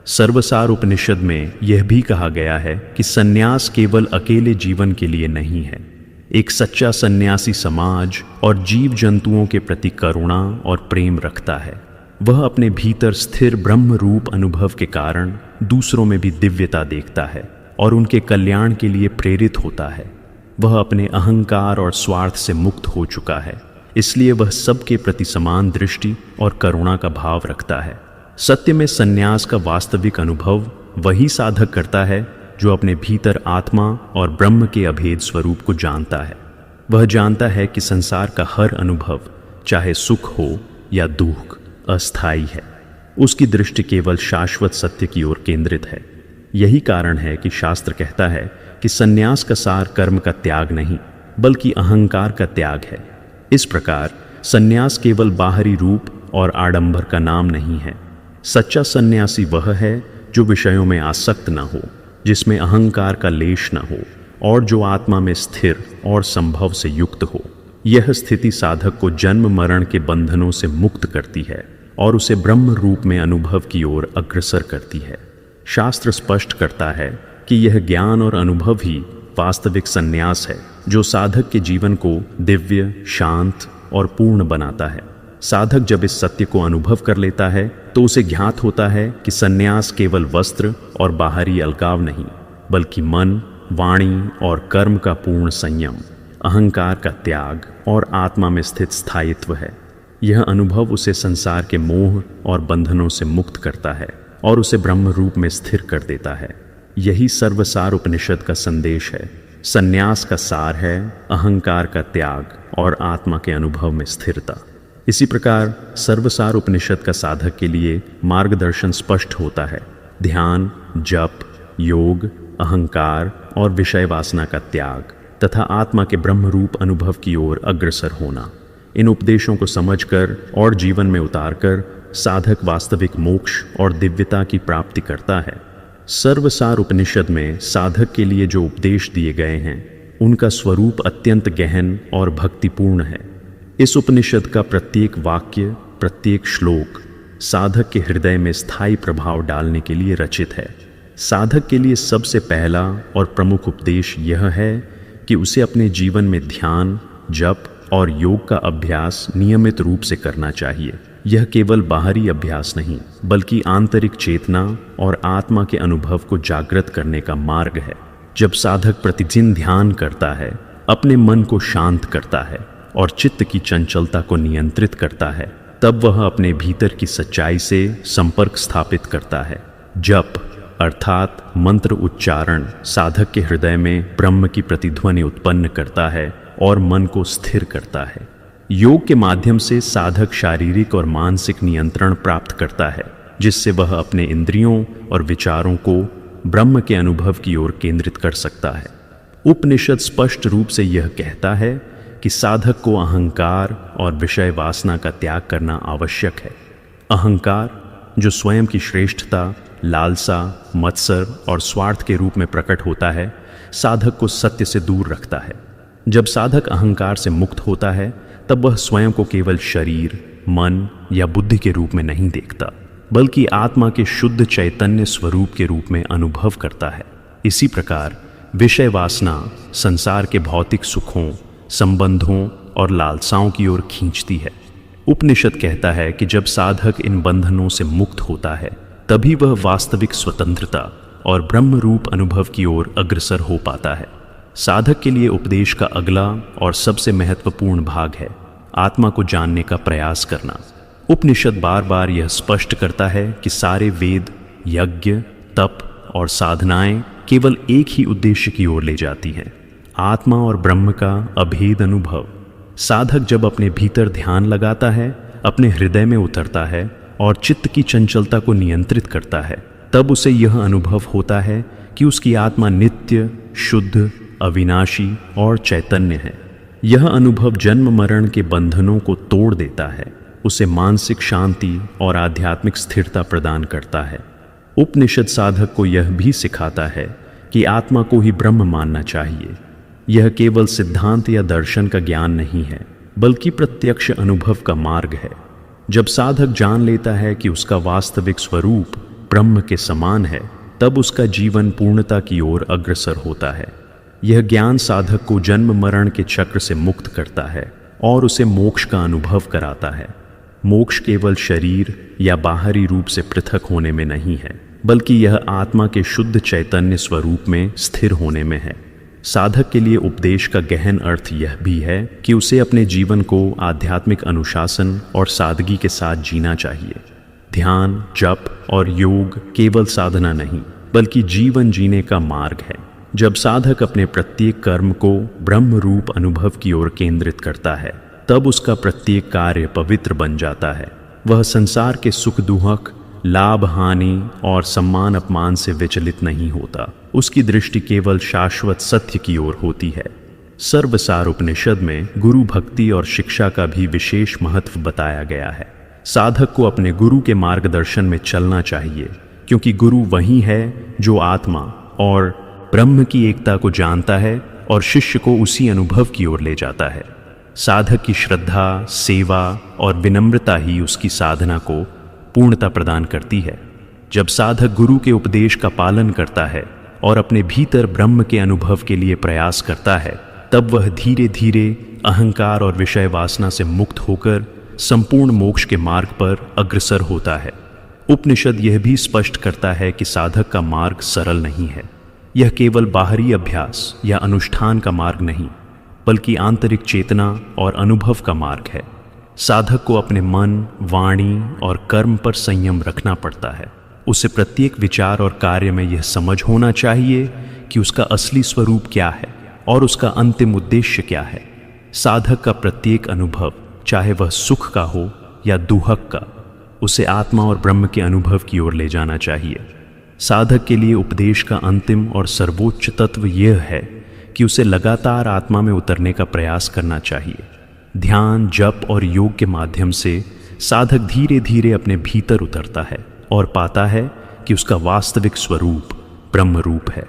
सर्वसार उपनिषद में यह भी कहा गया है कि सन्यास केवल अकेले जीवन के लिए नहीं है। एक सच्चा सन्यासी समाज और जीव जंतुओं के प्रति करुणा और प्रेम रखता है। वह अपने भीतर स्थिर ब्रह्म रूप अनुभव के कारण दूसरों में भी दिव्यता देखता है और उनके कल्याण के लिए प्रेरित होता है। वह अपने अहंकार और स्वार्थ से मुक्त हो चुका है, इसलिए वह सबके प्रति समान दृष्टि और करुणा का भाव रखता है। सत्य में सन्यास का वास्तविक अनुभव वही साधक करता है जो अपने भीतर आत्मा और ब्रह्म के अभेद स्वरूप को जानता है। वह जानता है कि संसार का हर अनुभव, चाहे सुख हो या दुख, अस्थायी है। उसकी दृष्टि केवल शाश्वत सत्य की ओर केंद्रित है। यही कारण है कि शास्त्र कहता है कि सन्यास का सार कर्म का त्याग नहीं, बल्कि अहंकार का त्याग है। इस प्रकार सन्यास केवल बाहरी रूप और आडंबर का नाम नहीं है। सच्चा सन्यासी वह है जो विषयों में आसक्त न हो, जिसमें अहंकार का लेश न हो और जो आत्मा में स्थिर और संभव से युक्त हो। यह स्थिति साधक को जन्म मरण के बंधनों से मुक्त करती है और उसे ब्रह्म रूप में अनुभव की ओर अग्रसर करती है। शास्त्र स्पष्ट करता है कि यह ज्ञान और अनुभव ही वास्तविक सन्यास है, जो साधक के जीवन को दिव्य, शांत और पूर्ण बनाता है। साधक जब इस सत्य को अनुभव कर लेता है तो उसे ज्ञात होता है कि सन्यास केवल वस्त्र और बाहरी अलगाव नहीं, बल्कि मन, वाणी और कर्म का पूर्ण संयम, अहंकार का त्याग और आत्मा में स्थित स्थायित्व है। यह अनुभव उसे संसार के मोह और बंधनों से मुक्त करता है और उसे ब्रह्म रूप में स्थिर कर देता है। यही सर्वसार उपनिषद का संदेश है। संन्यास का सार है अहंकार का त्याग और आत्मा के अनुभव में स्थिरता। इसी प्रकार सर्वसार उपनिषद का साधक के लिए मार्गदर्शन स्पष्ट होता है। ध्यान, जप, योग, अहंकार और विषय वासना का त्याग तथा आत्मा के ब्रह्म रूप अनुभव की ओर अग्रसर होना। इन उपदेशों को समझकर और जीवन में उतारकर साधक वास्तविक मोक्ष और दिव्यता की प्राप्ति करता है। सर्वसार उपनिषद में साधक के लिए जो उपदेश दिए गए हैं उनका स्वरूप अत्यंत गहन और भक्तिपूर्ण है। इस उपनिषद का प्रत्येक वाक्य, प्रत्येक श्लोक साधक के हृदय में स्थायी प्रभाव डालने के लिए रचित है। साधक के लिए सबसे पहला और प्रमुख उपदेश यह है कि उसे अपने जीवन में ध्यान, जप और योग का अभ्यास नियमित रूप से करना चाहिए। यह केवल बाहरी अभ्यास नहीं, बल्कि आंतरिक चेतना और आत्मा के अनुभव को जागृत करने का मार्ग है। जब साधक प्रतिदिन ध्यान करता है, अपने मन को शांत करता है और चित्त की चंचलता को नियंत्रित करता है, तब वह अपने भीतर की सच्चाई से संपर्क स्थापित करता है। जप अर्थात मंत्र उच्चारण साधक के हृदय में ब्रह्म की प्रतिध्वनि उत्पन्न करता है और मन को स्थिर करता है। योग के माध्यम से साधक शारीरिक और मानसिक नियंत्रण प्राप्त करता है, जिससे वह अपने इंद्रियों और विचारों को ब्रह्म के अनुभव की ओर केंद्रित कर सकता है। उपनिषद स्पष्ट रूप से यह कहता है कि साधक को अहंकार और विषय वासना का त्याग करना आवश्यक है। अहंकार, जो स्वयं की श्रेष्ठता, लालसा, मत्सर और स्वार्थ के रूप में प्रकट होता है, साधक को सत्य से दूर रखता है। जब साधक अहंकार से मुक्त होता है, तब वह स्वयं को केवल शरीर, मन या बुद्धि के रूप में नहीं देखता, बल्कि आत्मा के शुद्ध चैतन्य स्वरूप के रूप में अनुभव करता है। इसी प्रकार विषय वासना संसार के भौतिक सुखों, संबंधों और लालसाओं की ओर खींचती है। उपनिषद कहता है कि जब साधक इन बंधनों से मुक्त होता है, तभी वह वास्तविक स्वतंत्रता और ब्रह्म रूप अनुभव की ओर अग्रसर हो पाता है। साधक के लिए उपदेश का अगला और सबसे महत्वपूर्ण भाग है आत्मा को जानने का प्रयास करना। उपनिषद बार बार यह स्पष्ट करता है कि सारे वेद, यज्ञ, तप और साधनाएं केवल एक ही उद्देश्य की ओर ले जाती हैं, आत्मा और ब्रह्म का अभेद अनुभव। साधक जब अपने भीतर ध्यान लगाता है, अपने हृदय में उतरता है और चित्त की चंचलता को नियंत्रित करता है, तब उसे यह अनुभव होता है कि उसकी आत्मा नित्य, शुद्ध, अविनाशी और चैतन्य है। यह अनुभव जन्म मरण के बंधनों को तोड़ देता है, उसे मानसिक शांति और आध्यात्मिक स्थिरता प्रदान करता है। उपनिषद साधक को यह भी सिखाता है कि आत्मा को ही ब्रह्म मानना चाहिए। यह केवल सिद्धांत या दर्शन का ज्ञान नहीं है, बल्कि प्रत्यक्ष अनुभव का मार्ग है। जब साधक जान लेता है कि उसका वास्तविक स्वरूप ब्रह्म के समान है, तब उसका जीवन पूर्णता की ओर अग्रसर होता है। यह ज्ञान साधक को जन्म मरण के चक्र से मुक्त करता है और उसे मोक्ष का अनुभव कराता है। मोक्ष केवल शरीर या बाहरी रूप से पृथक होने में नहीं है, बल्कि यह आत्मा के शुद्ध चैतन्य स्वरूप में स्थिर होने में है। साधक के लिए उपदेश का गहन अर्थ यह भी है कि उसे अपने जीवन को आध्यात्मिक अनुशासन और सादगी के साथ जीना चाहिए। ध्यान, जप और योग केवल साधना नहीं, बल्कि जीवन जीने का मार्ग है। जब साधक अपने प्रत्येक कर्म को ब्रह्म रूप अनुभव की ओर केंद्रित करता है, तब उसका प्रत्येक कार्य पवित्र बन जाता है। वह संसार के सुख दुख, लाभ हानि और सम्मान अपमान से विचलित नहीं होता। उसकी दृष्टि केवल शाश्वत सत्य की ओर होती है। सर्वसार उपनिषद में गुरु भक्ति और शिक्षा का भी विशेष महत्व बताया गया है। साधक को अपने गुरु के मार्गदर्शन में चलना चाहिए, क्योंकि गुरु वही है जो आत्मा और ब्रह्म की एकता को जानता है और शिष्य को उसी अनुभव की ओर ले जाता है। साधक की श्रद्धा, सेवा और विनम्रता ही उसकी साधना को पूर्णता प्रदान करती है। जब साधक गुरु के उपदेश का पालन करता है और अपने भीतर ब्रह्म के अनुभव के लिए प्रयास करता है, तब वह धीरे धीरे अहंकार और विषय वासना से मुक्त होकर संपूर्ण मोक्ष के मार्ग पर अग्रसर होता है। उपनिषद यह भी स्पष्ट करता है कि साधक का मार्ग सरल नहीं है। यह केवल बाहरी अभ्यास या अनुष्ठान का मार्ग नहीं, बल्कि आंतरिक चेतना और अनुभव का मार्ग है। साधक को अपने मन, वाणी और कर्म पर संयम रखना पड़ता है। उसे प्रत्येक विचार और कार्य में यह समझ होना चाहिए कि उसका असली स्वरूप क्या है और उसका अंतिम उद्देश्य क्या है। साधक का प्रत्येक अनुभव, चाहे वह सुख का हो या दुहक का, उसे आत्मा और ब्रह्म के अनुभव की ओर ले जाना चाहिए। साधक के लिए उपदेश का अंतिम और सर्वोच्च तत्व यह है कि उसे लगातार आत्मा में उतरने का प्रयास करना चाहिए। ध्यान, जप और योग के माध्यम से साधक धीरे धीरे अपने भीतर उतरता है और पाता है कि उसका वास्तविक स्वरूप ब्रह्म रूप है।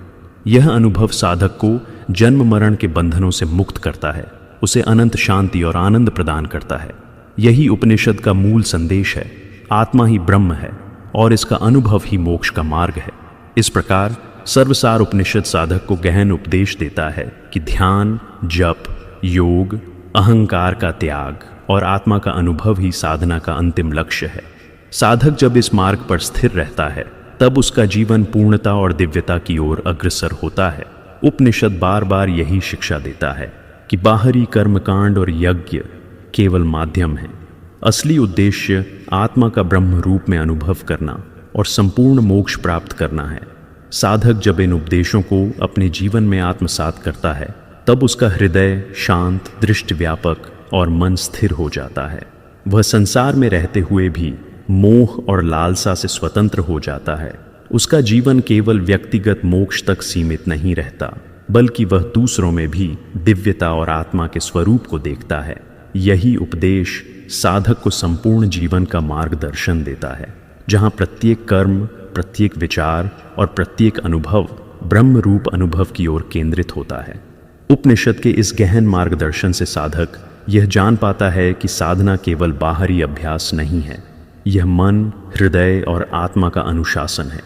यह अनुभव साधक को जन्म मरण के बंधनों से मुक्त करता है, उसे अनंत शांति और आनंद प्रदान करता है। यही उपनिषद का मूल संदेश है। आत्मा ही ब्रह्म है और इसका अनुभव ही मोक्ष का मार्ग है। इस प्रकार सर्वसार उपनिषद साधक को गहन उपदेश देता है कि ध्यान, जप, योग, अहंकार का त्याग और आत्मा का अनुभव ही साधना का अंतिम लक्ष्य है। साधक जब इस मार्ग पर स्थिर रहता है तब उसका जीवन पूर्णता और दिव्यता की ओर अग्रसर होता है। उपनिषद बार बार यही शिक्षा देता है कि बाहरी कर्मकांड और यज्ञ केवल माध्यम है। असली उद्देश्य आत्मा का ब्रह्म रूप में अनुभव करना और संपूर्ण मोक्ष प्राप्त करना है। साधक जब इन उपदेशों को अपने जीवन में आत्मसात करता है तब उसका हृदय शांत, दृष्टि व्यापक और मन स्थिर हो जाता है। वह संसार में रहते हुए भी मोह और लालसा से स्वतंत्र हो जाता है। उसका जीवन केवल व्यक्तिगत मोक्ष तक सीमित नहीं रहता, बल्कि वह दूसरों में भी दिव्यता और आत्मा के स्वरूप को देखता है। यही उपदेश साधक को संपूर्ण जीवन का मार्गदर्शन देता है, जहाँ प्रत्येक कर्म, प्रत्येक विचार और प्रत्येक अनुभव ब्रह्म रूप अनुभव की ओर केंद्रित होता है। उपनिषद के इस गहन मार्गदर्शन से साधक यह जान पाता है कि साधना केवल बाहरी अभ्यास नहीं है, यह मन, हृदय और आत्मा का अनुशासन है।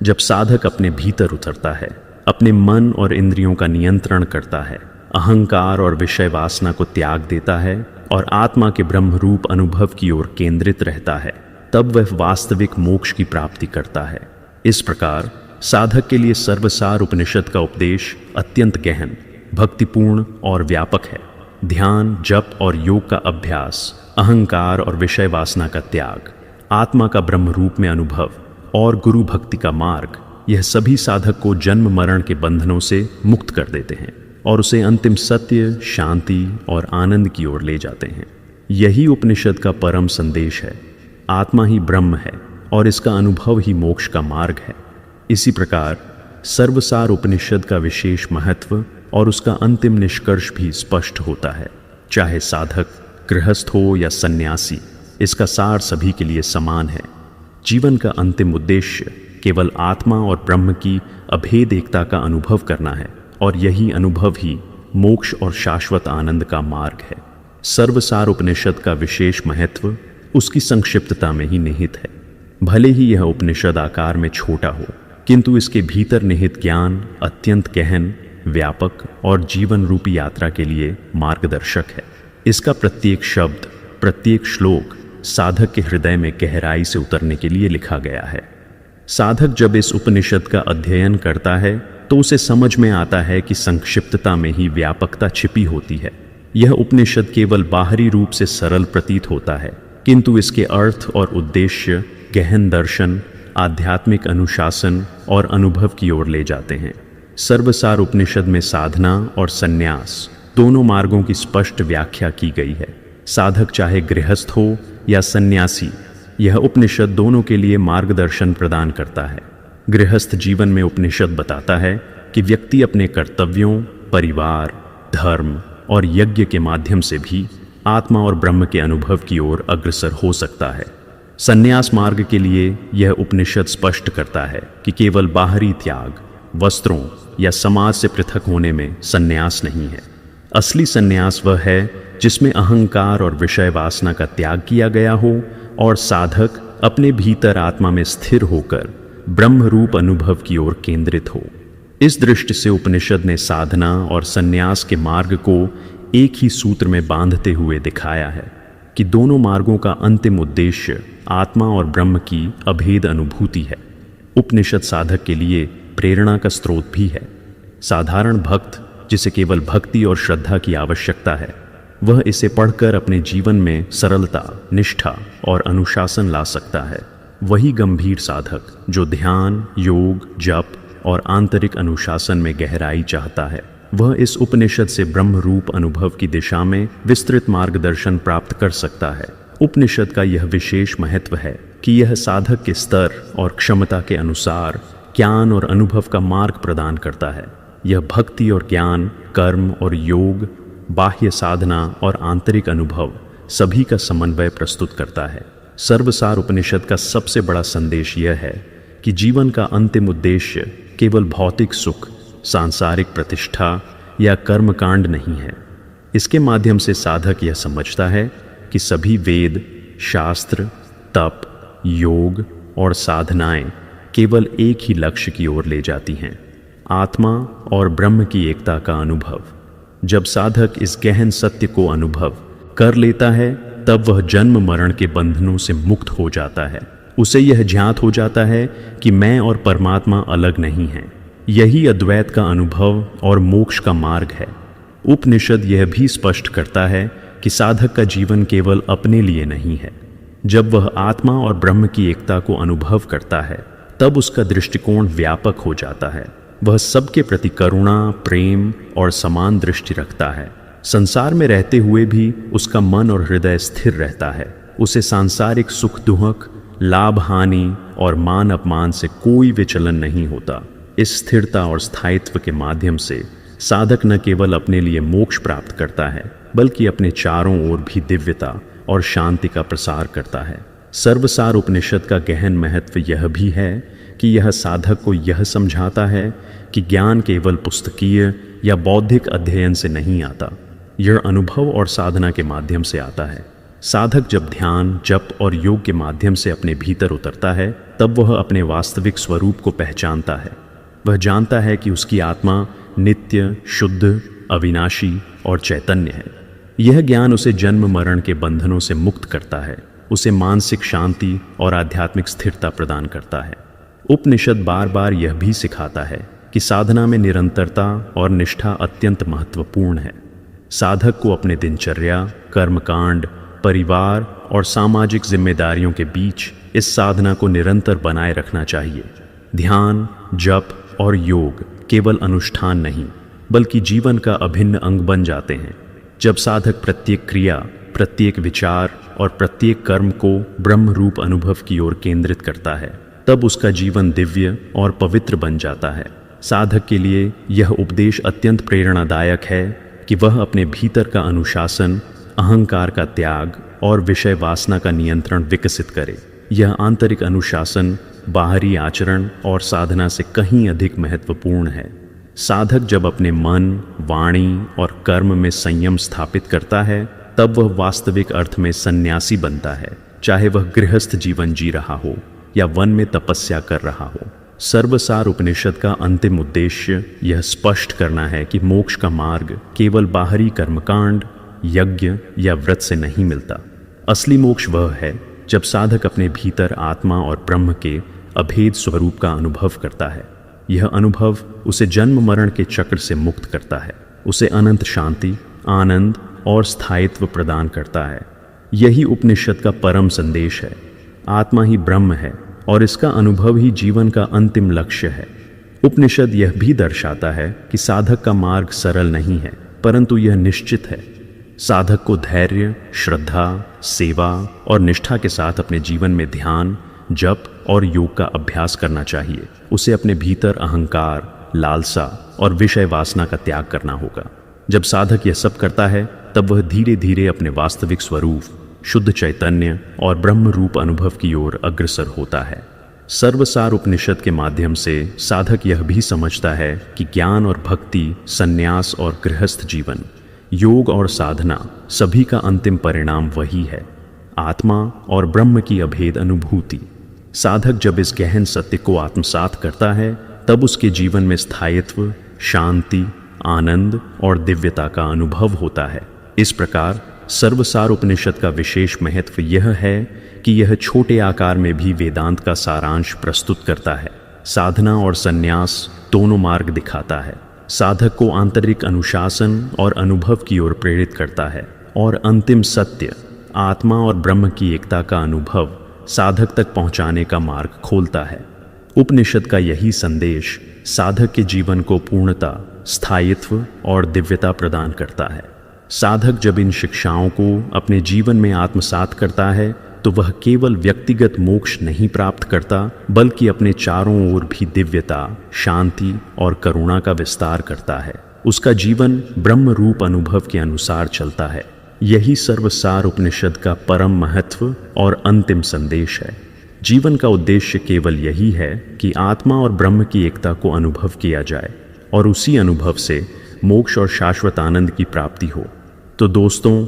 जब साधक अपने भीतर उतरता है, अपने मन और इंद्रियों का नियंत्रण करता है, अहंकार और विषय वासना को त्याग देता है और आत्मा के ब्रह्म रूप अनुभव की ओर केंद्रित रहता है, तब वह वास्तविक मोक्ष की प्राप्ति करता है। इस प्रकार साधक के लिए सर्वसार उपनिषद का उपदेश अत्यंत गहन, भक्तिपूर्ण और व्यापक है। ध्यान, जप और योग का अभ्यास, अहंकार और विषय वासना का त्याग, आत्मा का ब्रह्म रूप में अनुभव और गुरु भक्ति का मार्ग, यह सभी साधक को जन्म मरण के बंधनों से मुक्त कर देते हैं और उसे अंतिम सत्य, शांति और आनंद की ओर ले जाते हैं। यही उपनिषद का परम संदेश है। आत्मा ही ब्रह्म है और इसका अनुभव ही मोक्ष का मार्ग है। इसी प्रकार सर्वसार उपनिषद का विशेष महत्व और उसका अंतिम निष्कर्ष भी स्पष्ट होता है। चाहे साधक गृहस्थ हो या सन्यासी, इसका सार सभी के लिए समान है। जीवन का अंतिम उद्देश्य केवल आत्मा और ब्रह्म की अभेद एकता का अनुभव करना है और यही अनुभव ही मोक्ष और शाश्वत आनंद का मार्ग है। सर्वसार उपनिषद का विशेष महत्व उसकी संक्षिप्तता में ही निहित है। भले ही यह उपनिषद आकार में छोटा हो, किंतु इसके भीतर निहित ज्ञान अत्यंत गहन, व्यापक और जीवन रूपी यात्रा के लिए मार्गदर्शक है। इसका प्रत्येक शब्द, प्रत्येक श्लोक साधक के हृदय में गहराई से उतरने के लिए लिखा गया है। साधक जब इस उपनिषद का अध्ययन करता है तो उसे समझ में आता है कि संक्षिप्तता में ही व्यापकता छिपी होती है। यह उपनिषद केवल बाहरी रूप से सरल प्रतीत होता है, किंतु इसके अर्थ और उद्देश्य गहन दर्शन, आध्यात्मिक अनुशासन और अनुभव की ओर ले जाते हैं। सर्वसार उपनिषद में साधना और संन्यास दोनों मार्गों की स्पष्ट व्याख्या की गई है। साधक चाहे गृहस्थ हो या सन्यासी, यह उपनिषद दोनों के लिए मार्गदर्शन प्रदान करता है। गृहस्थ जीवन में उपनिषद बताता है कि व्यक्ति अपने कर्तव्यों, परिवार, धर्म और यज्ञ के माध्यम से भी आत्मा और ब्रह्म के अनुभव की ओर अग्रसर हो सकता है। संन्यास मार्ग के लिए यह उपनिषद स्पष्ट करता है कि केवल बाहरी त्याग, वस्त्रों या समाज से पृथक होने में संन्यास नहीं है। असली संन्यास वह है जिसमें अहंकार और विषय वासना का त्याग किया गया हो और साधक अपने भीतर आत्मा में स्थिर होकर ब्रह्म रूप अनुभव की ओर केंद्रित हो। इस दृष्टि से उपनिषद ने साधना और संन्यास के मार्ग को एक ही सूत्र में बांधते हुए दिखाया है कि दोनों मार्गों का अंतिम उद्देश्य आत्मा और ब्रह्म की अभेद अनुभूति है। उपनिषद साधक के लिए प्रेरणा का स्रोत भी है। साधारण भक्त जिसे केवल भक्ति और श्रद्धा की आवश्यकता है, वह इसे पढ़कर अपने जीवन में सरलता, निष्ठा और अनुशासन ला सकता है। वही गंभीर साधक जो ध्यान, योग, जप और आंतरिक अनुशासन में गहराई चाहता है, वह इस उपनिषद से ब्रह्म रूप अनुभव की दिशा में विस्तृत मार्गदर्शन प्राप्त कर सकता है। उपनिषद का यह विशेष महत्व है कि यह साधक के स्तर और क्षमता के अनुसार ज्ञान और अनुभव का मार्ग प्रदान करता है। यह भक्ति और ज्ञान, कर्म और योग, बाह्य साधना और आंतरिक अनुभव सभी का समन्वय प्रस्तुत करता है। सर्वसार उपनिषद का सबसे बड़ा संदेश यह है कि जीवन का अंतिम उद्देश्य केवल भौतिक सुख, सांसारिक प्रतिष्ठा या कर्मकांड नहीं है। इसके माध्यम से साधक यह समझता है कि सभी वेद, शास्त्र, तप, योग और साधनाएं केवल एक ही लक्ष्य की ओर ले जाती हैं, आत्मा और ब्रह्म की एकता का अनुभव। जब साधक इस गहन सत्य को अनुभव कर लेता है, तब वह जन्म मरण के बंधनों से मुक्त हो जाता है। उसे यह ज्ञात हो जाता है कि मैं और परमात्मा अलग नहीं हैं। यही अद्वैत का अनुभव और मोक्ष का मार्ग है। उपनिषद यह भी स्पष्ट करता है कि साधक का जीवन केवल अपने लिए नहीं है। जब वह आत्मा और ब्रह्म की एकता को अनुभव करता है, तब उसका दृष्टिकोण व्यापक हो जाता है। वह सबके प्रति करुणा, प्रेम और समान दृष्टि रखता है। संसार में रहते हुए भी उसका मन और हृदय स्थिर रहता है। उसे सांसारिक सुख दुख, लाभ हानि और मान अपमान से कोई विचलन नहीं होता। इस स्थिरता और स्थायित्व के माध्यम से साधक न केवल अपने लिए मोक्ष प्राप्त करता है, बल्कि अपने चारों ओर भी दिव्यता और शांति का प्रसार करता है। सर्वसार उपनिषद का गहन महत्व यह भी है कि यह साधक को यह समझाता है कि ज्ञान केवल पुस्तकीय या बौद्धिक अध्ययन से नहीं आता, यह अनुभव और साधना के माध्यम से आता है। साधक जब ध्यान, जप और योग के माध्यम से अपने भीतर उतरता है, तब वह अपने वास्तविक स्वरूप को पहचानता है। वह जानता है कि उसकी आत्मा नित्य, शुद्ध, अविनाशी और चैतन्य है। यह ज्ञान उसे जन्म मरण के बंधनों से मुक्त करता है, उसे मानसिक शांति और आध्यात्मिक स्थिरता प्रदान करता है। उपनिषद बार बार यह भी सिखाता है कि साधना में निरंतरता और निष्ठा अत्यंत महत्वपूर्ण है। साधक को अपने दिनचर्या, कर्मकांड, परिवार और सामाजिक जिम्मेदारियों के बीच इस साधना को निरंतर बनाए रखना चाहिए। ध्यान, जप और योग केवल अनुष्ठान नहीं, बल्कि जीवन का अभिन्न अंग बन जाते हैं। जब साधक प्रत्येक क्रिया, प्रत्येक विचार और प्रत्येक कर्म को ब्रह्म रूप अनुभव की ओर केंद्रित करता है, तब उसका जीवन दिव्य और पवित्र बन जाता है। साधक के लिए यह उपदेश अत्यंत प्रेरणादायक है कि वह अपने भीतर का अनुशासन, अहंकार का त्याग और विषय वासना का नियंत्रण विकसित करे। यह आंतरिक अनुशासन बाहरी आचरण और साधना से कहीं अधिक महत्वपूर्ण है। साधक जब अपने मन, वाणी और कर्म में संयम स्थापित करता है, तब वह वास्तविक अर्थ में सन्यासी बनता है, चाहे वह गृहस्थ जीवन जी रहा हो या वन में तपस्या कर रहा हो। सर्वसार उपनिषद का अंतिम उद्देश्य यह स्पष्ट करना है कि मोक्ष का मार्ग केवल बाहरी कर्मकांड, यज्ञ या व्रत से नहीं मिलता। असली मोक्ष वह है जब साधक अपने भीतर आत्मा और ब्रह्म के अभेद स्वरूप का अनुभव करता है। यह अनुभव उसे जन्म मरण के चक्र से मुक्त करता है, उसे अनंत शांति, आनंद और स्थायित्व प्रदान करता है। यही उपनिषद का परम संदेश है। आत्मा ही ब्रह्म है और इसका अनुभव ही जीवन का अंतिम लक्ष्य है। उपनिषद यह भी दर्शाता है कि साधक का मार्ग सरल नहीं है, परंतु यह निश्चित है। साधक को धैर्य, श्रद्धा, सेवा और निष्ठा के साथ अपने जीवन में ध्यान, जप और योग का अभ्यास करना चाहिए। उसे अपने भीतर अहंकार, लालसा और विषय वासना का त्याग करना होगा। जब साधक यह सब करता है, तब वह धीरे धीरे अपने वास्तविक स्वरूप, शुद्ध चैतन्य और ब्रह्म रूप अनुभव की ओर अग्रसर होता है। सर्वसार उपनिषद के माध्यम से साधक यह भी समझता है कि ज्ञान और भक्ति, संन्यास और गृहस्थ जीवन, योग और साधना सभी का अंतिम परिणाम वही है, आत्मा और ब्रह्म की अभेद अनुभूति। साधक जब इस गहन सत्य को आत्मसात करता है, तब उसके जीवन में स्थायित्व, शांति, आनंद और दिव्यता का अनुभव होता है। इस प्रकार सर्वसार उपनिषद का विशेष महत्व यह है कि यह छोटे आकार में भी वेदांत का सारांश प्रस्तुत करता है। साधना और संन्यास दोनों मार्ग दिखाता है, साधक को आंतरिक अनुशासन और अनुभव की ओर प्रेरित करता है, और अंतिम सत्य, आत्मा और ब्रह्म की एकता का अनुभव साधक तक पहुंचाने का मार्ग खोलता है। उपनिषद का यही संदेश साधक के जीवन को पूर्णता, स्थायित्व और दिव्यता प्रदान करता है। साधक जब इन शिक्षाओं को अपने जीवन में आत्मसात करता है तो वह केवल व्यक्तिगत मोक्ष नहीं प्राप्त करता, बल्कि अपने चारों ओर भी दिव्यता, शांति और करुणा का विस्तार करता है। उसका जीवन ब्रह्म रूप अनुभव के अनुसार चलता है। यही सर्वसार उपनिषद का परम महत्व और अंतिम संदेश है। जीवन का उद्देश्य केवल यही है कि आत्मा और ब्रह्म की एकता को अनुभव किया जाए और उसी अनुभव से मोक्ष और शाश्वत आनंद की प्राप्ति हो। तो दोस्तों,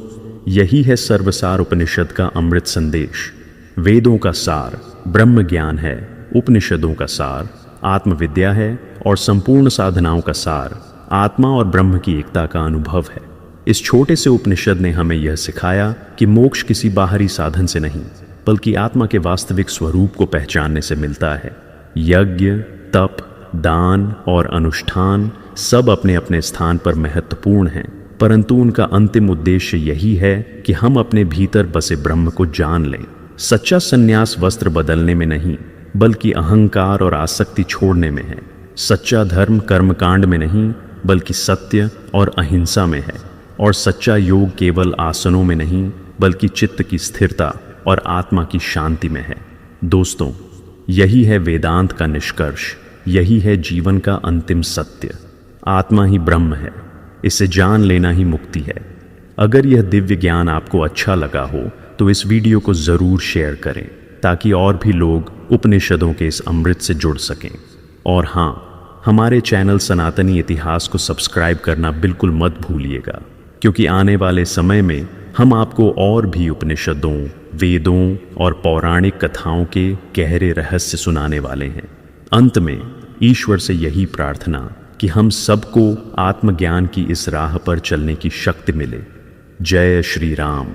यही है सर्वसार उपनिषद का अमृत संदेश। वेदों का सार ब्रह्म ज्ञान है, उपनिषदों का सार आत्मविद्या है और संपूर्ण साधनाओं का सार आत्मा और ब्रह्म की एकता का अनुभव है। इस छोटे से उपनिषद ने हमें यह सिखाया कि मोक्ष किसी बाहरी साधन से नहीं, बल्कि आत्मा के वास्तविक स्वरूप को पहचानने से मिलता है। यज्ञ, तप, दान और अनुष्ठान सब अपने अपने स्थान पर महत्वपूर्ण हैं, परंतु उनका अंतिम उद्देश्य यही है कि हम अपने भीतर बसे ब्रह्म को जान लें। सच्चा संन्यास वस्त्र बदलने में नहीं, बल्कि अहंकार और आसक्ति छोड़ने में है। सच्चा धर्म कर्मकांड में नहीं, बल्कि सत्य और अहिंसा में है। और सच्चा योग केवल आसनों में नहीं, बल्कि चित्त की स्थिरता और आत्मा की शांति में है। दोस्तों, यही है वेदांत का निष्कर्ष, यही है जीवन का अंतिम सत्य। आत्मा ही ब्रह्म है, इसे जान लेना ही मुक्ति है। अगर यह दिव्य ज्ञान आपको अच्छा लगा हो तो इस वीडियो को ज़रूर शेयर करें, ताकि और भी लोग उपनिषदों के इस अमृत से जुड़ सकें। और हाँ, हमारे चैनल सनातनी इतिहास को सब्सक्राइब करना बिल्कुल मत भूलिएगा, क्योंकि आने वाले समय में हम आपको और भी उपनिषदों, वेदों और पौराणिक कथाओं के गहरे रहस्य सुनाने वाले हैं। अंत में ईश्वर से यही प्रार्थना कि हम सबको आत्मज्ञान की इस राह पर चलने की शक्ति मिले। जय श्री राम।